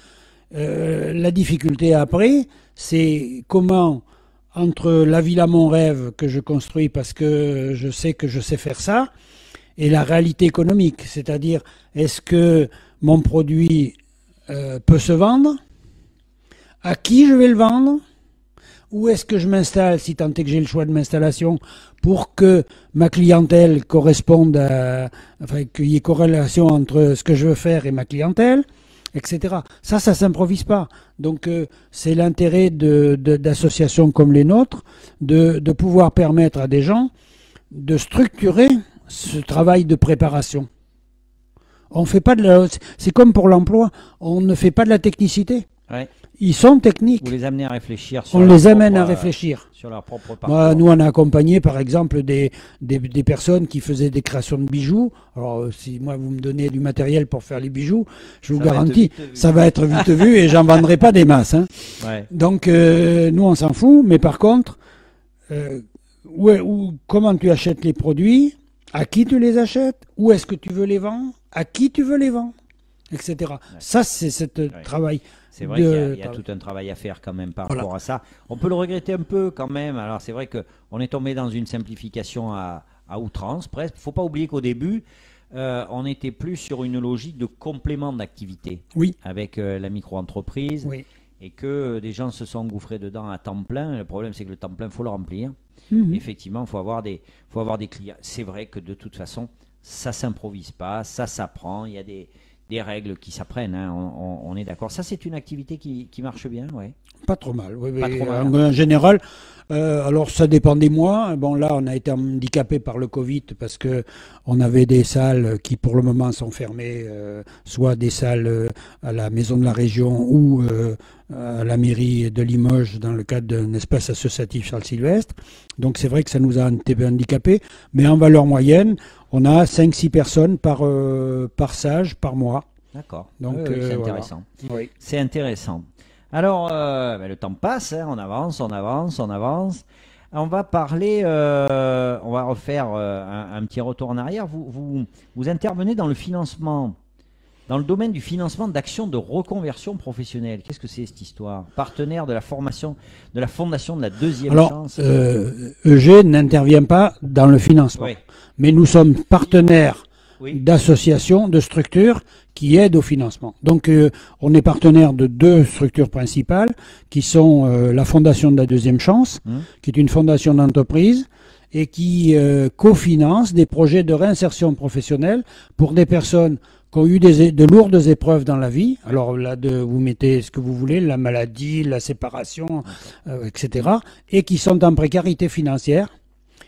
S2: La difficulté après, c'est comment, entre la villa Mon Rêve que je construis parce que je sais que je sais faire ça, et la réalité économique. C'est-à-dire, est-ce que mon produit peut se vendre? À qui je vais le vendre? Où est-ce que je m'installe, si tant est que j'ai le choix de m'installation, pour que ma clientèle corresponde enfin, qu'il y ait corrélation entre ce que je veux faire et ma clientèle, etc. Ça s'improvise pas. Donc, c'est l'intérêt d'associations comme les nôtres de pouvoir permettre à des gens de structurer ce travail de préparation. On fait pas c'est comme pour l'emploi, on ne fait pas de la technicité.
S1: Ouais.
S2: Ils sont techniques.
S1: Vous les amenez à réfléchir sur
S2: On
S1: leur
S2: les amène
S1: propre,
S2: à réfléchir.
S1: sur leur propre parcours.
S2: Moi, nous, on a accompagné, par exemple, des personnes qui faisaient des créations de bijoux. Alors, si moi, vous me donnez du matériel pour faire les bijoux, je vous
S1: Ça va être
S2: garantis,
S1: vite vu.
S2: ça va être vite vu et j'en vendrai pas des masses. Hein.
S1: Ouais.
S2: Donc, nous, on s'en fout. Mais par contre, comment tu achètes les produits? À qui tu les achètes? Où est-ce que tu veux les vendre? À qui tu veux les vendre? Etc. Ouais. Ça, c'est ce travail.
S1: C'est vrai qu'il y a tout un travail à faire quand même par rapport à ça. On peut le regretter un peu quand même. Alors c'est vrai qu'on est tombé dans une simplification à outrance presque. Il ne faut pas oublier qu'au début, on était plus sur une logique de complément d'activité avec la micro-entreprise et que des gens se sont engouffrés dedans à temps plein. Le problème, c'est que le temps plein, il faut le remplir. Effectivement, il faut avoir des clients. C'est vrai que de toute façon, ça ne s'improvise pas, ça s'apprend. Il y a des des règles qui s'apprennent, hein, on est d'accord. Ça, c'est une activité qui marche bien, ouais.
S2: Pas trop mal, oui,
S1: Pas
S2: oui.
S1: trop mal.
S2: En général, alors ça dépend des mois. Bon, là, on a été handicapé par le Covid parce que on avait des salles qui, pour le moment, sont fermées, soit des salles à la Maison de la Région ou à la mairie de Limoges dans le cadre d'un espace associatif Charles Sylvestre. Donc c'est vrai que ça nous a un petit peu handicapés, mais en valeur moyenne, on a 5-6 personnes par sage par mois.
S1: D'accord.
S2: Donc
S1: c'est
S2: voilà.
S1: intéressant.
S2: Oui.
S1: C'est intéressant. Alors, le temps passe, hein, on avance, on avance, on avance. On va parler, on va refaire un petit retour en arrière. Vous intervenez dans le financement, dans le domaine du financement d'actions de reconversion professionnelle. Qu'est-ce que c'est cette histoire? Partenaire de la formation, de la fondation de la deuxième
S2: Alors,
S1: chance.
S2: EG n'intervient pas dans le financement,
S1: Oui.
S2: mais nous sommes partenaires
S1: Oui.
S2: d'associations, de structures qui aident au financement. Donc, on est partenaire de 2 structures principales, qui sont la Fondation de la Deuxième Chance, qui est une fondation d'entreprise, et qui cofinance des projets de réinsertion professionnelle pour des personnes qui ont eu de lourdes épreuves dans la vie. Alors là, vous mettez ce que vous voulez, la maladie, la séparation, etc., et qui sont en précarité financière,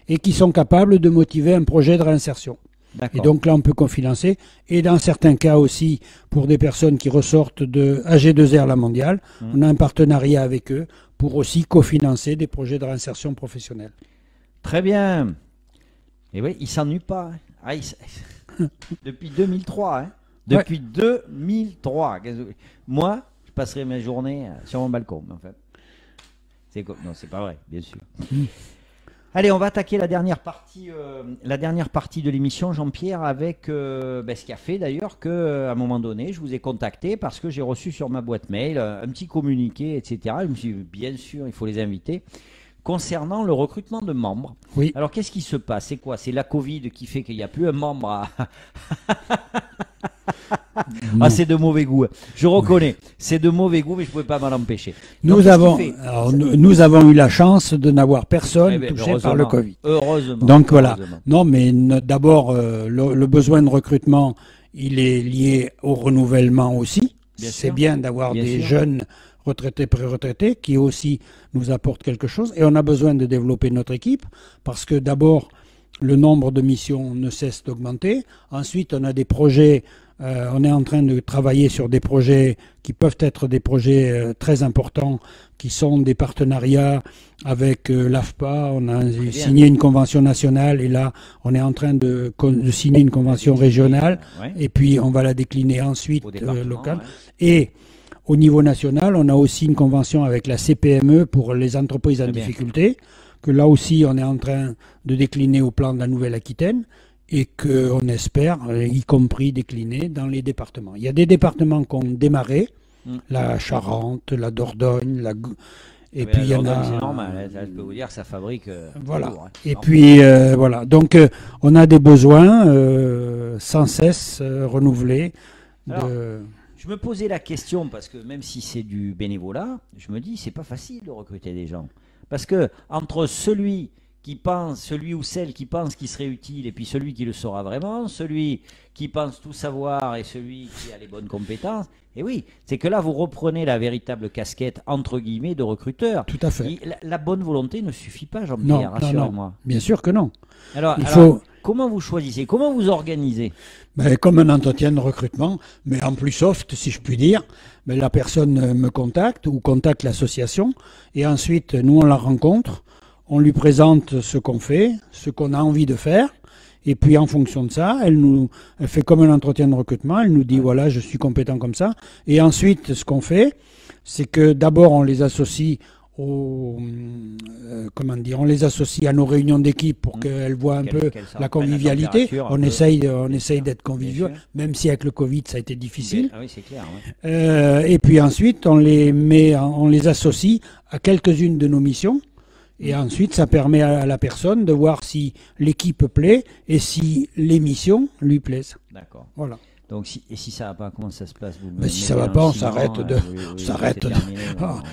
S2: et qui sont capables de motiver un projet de réinsertion. Et
S1: D'accord.
S2: donc là, on peut cofinancer. Et dans certains cas aussi, pour des personnes qui ressortent de AG2R La Mondiale, on a un partenariat avec eux pour aussi cofinancer des projets de réinsertion professionnelle.
S1: Très bien. Et oui, il s'ennuie pas, hein. Ah, depuis 2003, hein. Depuis 2003. Moi, je passerai mes journées sur mon balcon, en fait. Non, c'est pas vrai, bien sûr. Allez, on va attaquer la dernière partie de l'émission, Jean-Pierre, avec ce qui a fait d'ailleurs qu'à un moment donné, je vous ai contacté parce que j'ai reçu sur ma boîte mail un petit communiqué, etc. Je me suis dit, bien sûr, il faut les inviter, concernant le recrutement de membres.
S2: Oui.
S1: Alors, qu'est-ce qui se passe? C'est quoi? C'est la Covid qui fait qu'il n'y a plus un membre à... Ah, c'est de mauvais goût. Je reconnais. C'est de mauvais goût, mais je ne pouvais pas m'en empêcher. Donc,
S2: Nous avons eu la chance de n'avoir personne
S1: Eh bien,
S2: touché par le Covid.
S1: Heureusement.
S2: Donc voilà.
S1: Heureusement.
S2: Non, mais d'abord, le besoin de recrutement, il est lié au renouvellement aussi.
S1: Bien
S2: C'est
S1: sûr.
S2: bien d'avoir
S1: Bien
S2: des
S1: sûr.
S2: jeunes retraités, pré-retraités, qui aussi nous apportent quelque chose. Et on a besoin de développer notre équipe, parce que d'abord, le nombre de missions ne cesse d'augmenter. Ensuite, on a des projets, on est en train de travailler sur des projets qui peuvent être des projets très importants, qui sont des partenariats avec l'AFPA. On a signé une convention nationale et là, on est en train de signer une convention régionale.
S1: Ouais.
S2: Et puis, on va la décliner ensuite
S1: Au département,
S2: locale.
S1: ouais.
S2: Et au niveau national, on a aussi une convention avec la CPME pour les entreprises en
S1: Très bien.
S2: difficulté, que là aussi, on est en train de décliner au plan de la Nouvelle-Aquitaine et qu'on espère, y compris décliner dans les départements. Il y a des départements qui ont démarré, la Charente, la Dordogne, et puis il y en a...
S1: C'est normal, hein, je peux vous dire que ça fabrique...
S2: Voilà.
S1: lourd, hein.
S2: Et puis, voilà. Donc, on a des besoins sans cesse renouvelés.
S1: Alors, je me posais la question, parce que même si c'est du bénévolat, je me dis, c'est pas facile de recruter des gens. Parce que entre celui ou celle qui pense qu'il serait utile, et puis celui qui le sera vraiment, celui qui pense tout savoir et celui qui a les bonnes compétences, et oui, c'est que là, vous reprenez la véritable casquette, entre guillemets, de recruteur.
S2: Tout à fait.
S1: La bonne volonté ne suffit pas, Jean-Pierre,
S2: Non,
S1: rassure-moi.
S2: bien sûr que non.
S1: Alors,
S2: faut...
S1: comment vous choisissez? Comment vous organisez?
S2: Comme un entretien de recrutement, mais en plus soft, si je puis dire. La personne me contacte ou contacte l'association, et ensuite, nous, on la rencontre, on lui présente ce qu'on fait, ce qu'on a envie de faire, et puis en fonction de ça, elle fait comme un entretien de recrutement, elle nous dit, voilà, je suis compétent comme ça. Et ensuite, ce qu'on fait, c'est que d'abord, on les associe on les associe à nos réunions d'équipe pour qu'elles voient un peu la convivialité. On essaye d'être conviviaux, même si avec le Covid ça a été difficile.
S1: Ah oui, c'est clair. Ouais.
S2: Et puis ensuite, on les associe à quelques-unes de nos missions. Et ensuite, ça permet à la personne de voir si l'équipe plaît et si les missions lui plaisent.
S1: D'accord.
S2: Voilà.
S1: Donc et si ça va pas, comment ça se passe?
S2: Si ça va pas, on s'arrête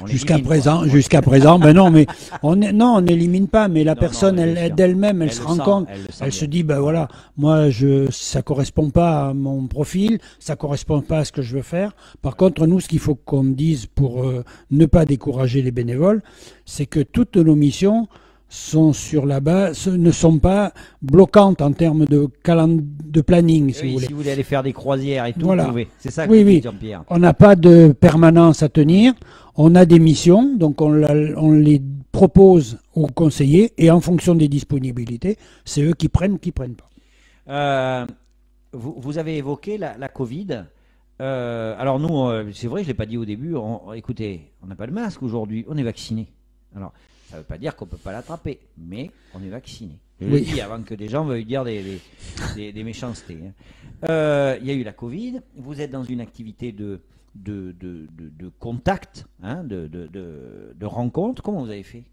S2: jusqu'à présent.
S1: Quoi.
S2: Jusqu'à présent, ben non, mais on n'élimine pas, mais la personne d'elle-même, elle se rend compte, elle se dit, ben voilà, moi ça correspond pas à mon profil, ça correspond pas à ce que je veux faire. Par contre, nous, ce qu'il faut qu'on dise pour ne pas décourager les bénévoles, c'est que toutes nos missions sont sur la base, ne sont pas bloquantes en termes de planning, si vous voulez.
S1: Si vous voulez aller faire des croisières et tout,
S2: voilà.
S1: vous pouvez. C'est ça que
S2: oui,
S1: vous
S2: oui.
S1: dites, Jean-Pierre.
S2: On n'a pas de permanence à tenir, on a des missions, donc on les propose aux conseillers et en fonction des disponibilités, c'est eux qui prennent ou qui prennent pas.
S1: Vous avez évoqué la Covid. Alors nous, c'est vrai, je ne l'ai pas dit au début, écoutez, on n'a pas de masque aujourd'hui, on est vacciné. Alors, ça ne veut pas dire qu'on ne peut pas l'attraper, mais on est vacciné. Je le dis avant que des gens veuillent dire des méchancetés. Il y a eu la Covid, vous êtes dans une activité de contact, hein, de rencontre. Comment vous avez fait?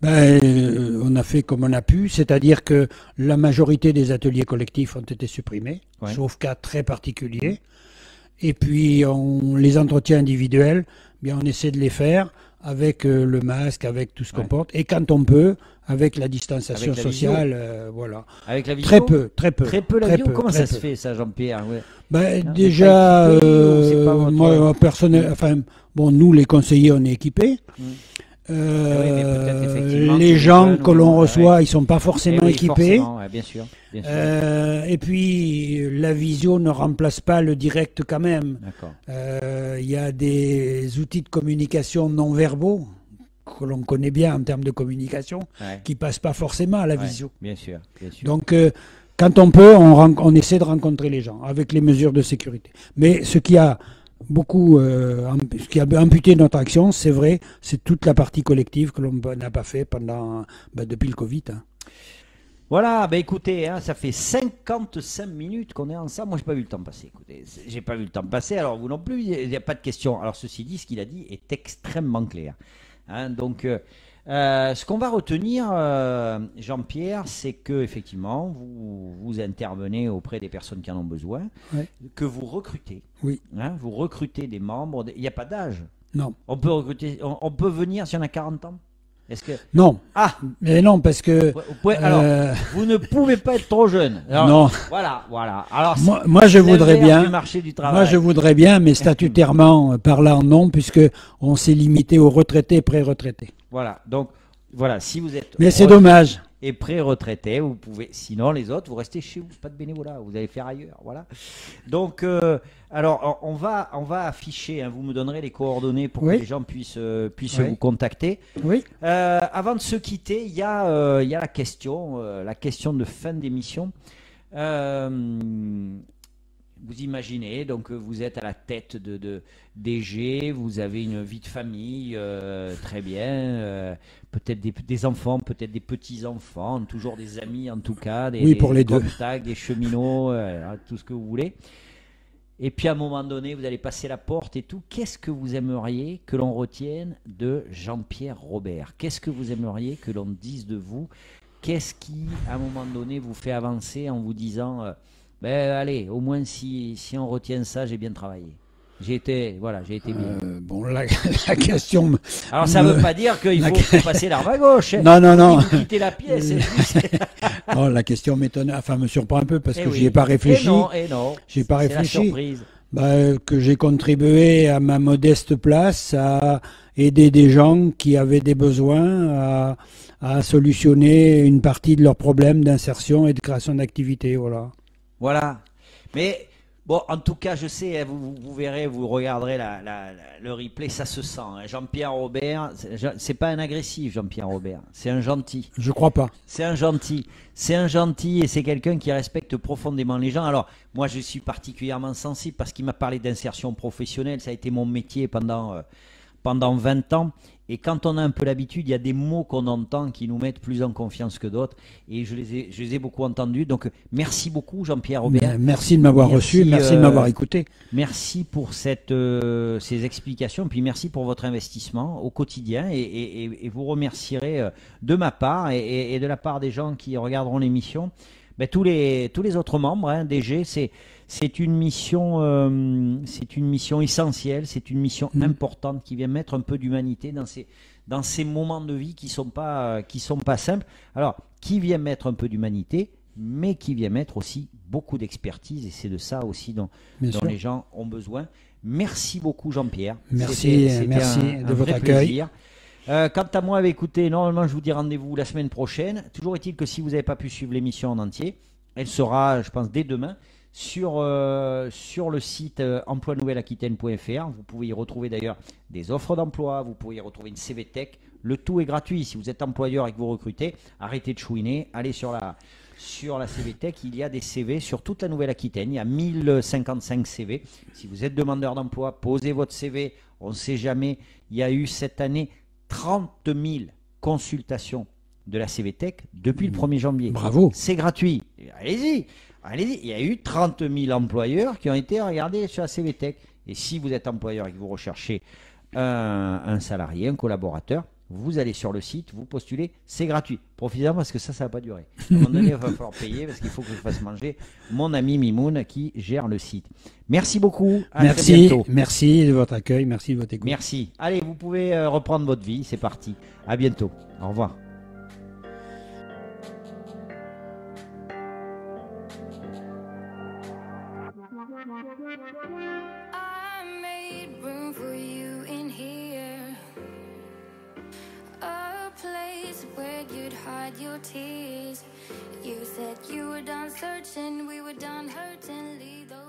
S2: On a fait comme on a pu, c'est-à-dire que la majorité des ateliers collectifs ont été supprimés, sauf cas très particuliers. Et puis les entretiens individuels, on essaie de les faire avec le masque, avec tout ce qu'on porte, et quand on peut, avec la distanciation sociale, voilà.
S1: Avec la vidéo?
S2: Très peu.
S1: Très peu la vidéo. Comment ça se fait, ça, Jean-Pierre?
S2: Déjà, moi, personnel, nous, les conseillers, on est équipés. Les gens que l'on reçoit, ils sont pas forcément équipés.
S1: Bien sûr.
S2: Et puis la visio ne remplace pas le direct quand même. Il y a des outils de communication non verbaux que l'on connaît bien en termes de communication, qui passent pas forcément à la visio.
S1: Bien sûr.
S2: Donc quand on peut, on essaie de rencontrer les gens avec les mesures de sécurité. Mais ce qui a ce qui a amputé notre action, c'est vrai, c'est toute la partie collective que l'on n'a pas fait depuis le Covid.
S1: Voilà, écoutez, ça fait 55 minutes qu'on est ensemble. Moi, j'ai pas vu le temps passer. Écoutez, j'ai pas vu le temps passer. Alors vous non plus, il n'y a pas de questions. Alors ceci dit, ce qu'il a dit est extrêmement clair. Donc, ce qu'on va retenir, Jean-Pierre, c'est que effectivement, vous intervenez auprès des personnes qui en ont besoin, que vous recrutez.
S2: Oui.
S1: Vous recrutez des membres. Il n'y a pas d'âge.
S2: Non.
S1: On peut recruter. On peut venir si on a 40 ans. Est-ce que...
S2: Non.
S1: Ah.
S2: Mais non, parce que...
S1: Alors, vous ne pouvez pas être trop jeune. Alors,
S2: non.
S1: Voilà. Alors,
S2: moi, je voudrais bien.
S1: Du marché du travail.
S2: Moi, je voudrais bien, mais statutairement parlant, non, puisque on s'est limité aux retraités et pré-retraités.
S1: Voilà. Donc, voilà. Si vous êtes.
S2: Mais c'est dommage.
S1: Et pré-retraité, vous pouvez. Sinon, les autres, vous restez chez vous. Pas de bénévolat. Vous allez faire ailleurs. Voilà. Donc, alors, on va afficher. Vous me donnerez les coordonnées pour que les gens puissent vous contacter.
S2: Oui.
S1: Avant de se quitter, il y a la question de fin d'émission. Vous imaginez, donc vous êtes à la tête de DG, vous avez une vie de famille, très bien, peut-être des enfants, peut-être des petits-enfants, toujours des amis en tout cas, des contacts, des cheminots, tout ce que vous voulez. Et puis à un moment donné, vous allez passer la porte et tout. Qu'est-ce que vous aimeriez que l'on retienne de Jean-Pierre Robert? Qu'est-ce que vous aimeriez que l'on dise de vous? Qu'est-ce qui, à un moment donné, vous fait avancer en vous disant... allez, au moins si on retient ça, j'ai bien travaillé. J'ai été bien.
S2: La question...
S1: Alors ça ne veut pas dire qu'il faut passer l'arme à gauche.
S2: Non.
S1: Si vous quittez la pièce.
S2: La question m'étonne, me surprend un peu parce que j'y ai pas réfléchi. J'ai pas réfléchi.
S1: La surprise.
S2: Que j'ai contribué à ma modeste place à aider des gens qui avaient des besoins, à solutionner une partie de leurs problèmes d'insertion et de création d'activité.
S1: Voilà. Mais bon, en tout cas, je sais, vous verrez, vous regarderez le replay, ça se sent. Jean-Pierre Robert, c'est pas un agressif, Jean-Pierre Robert. C'est un gentil.
S2: Je crois pas.
S1: C'est un gentil. C'est un gentil et c'est quelqu'un qui respecte profondément les gens. Alors, moi, je suis particulièrement sensible parce qu'il m'a parlé d'insertion professionnelle. Ça a été mon métier pendant 20 ans. Et quand on a un peu l'habitude, il y a des mots qu'on entend qui nous mettent plus en confiance que d'autres. Et je les ai beaucoup entendus. Donc, merci beaucoup, Jean-Pierre Robert.
S2: Merci de m'avoir reçu, merci de m'avoir écouté.
S1: Merci pour ces explications. Puis merci pour votre investissement au quotidien. Et vous remercierez de ma part et de la part des gens qui regarderont l'émission. Ben, tous les autres membres, hein, DG, c'est une mission essentielle, c'est une mission importante qui vient mettre un peu d'humanité dans ces moments de vie qui sont pas simples. Alors, qui vient mettre un peu d'humanité, mais qui vient mettre aussi beaucoup d'expertise, et c'est de ça aussi dont les gens ont besoin. Merci beaucoup, Jean-Pierre.
S2: Merci de votre accueil.
S1: Plaisir. Quant à moi, écoutez, normalement, je vous dis rendez-vous la semaine prochaine. Toujours est-il que si vous n'avez pas pu suivre l'émission en entier, elle sera, je pense, dès demain sur le site emploi-nouvelle-aquitaine.fr. Vous pouvez y retrouver d'ailleurs des offres d'emploi, vous pouvez y retrouver une CVTech. Le tout est gratuit. Si vous êtes employeur et que vous recrutez, arrêtez de chouiner, allez sur la CVTech. Il y a des CV sur toute la Nouvelle-Aquitaine. Il y a 1055 CV. Si vous êtes demandeur d'emploi, posez votre CV. On ne sait jamais. Il y a eu cette année 30 000 consultations de la CVTech depuis le 1er janvier.
S2: Bravo.
S1: C'est gratuit. Allez-y. Il y a eu 30 000 employeurs qui ont été regardés sur la CVTech. Et si vous êtes employeur et que vous recherchez un salarié, un collaborateur, vous allez sur le site, vous postulez, c'est gratuit. Profitez-en parce que ça ne va pas durer. À un moment donné, il va falloir payer parce qu'il faut que je fasse manger mon ami Mimoun qui gère le site. Merci beaucoup.
S2: Très bientôt. Merci de votre accueil, merci de votre écoute.
S1: Merci. Allez, vous pouvez reprendre votre vie, c'est parti. À bientôt. Au revoir.
S3: Your tears. You said you were done searching, we were done hurting. Leave those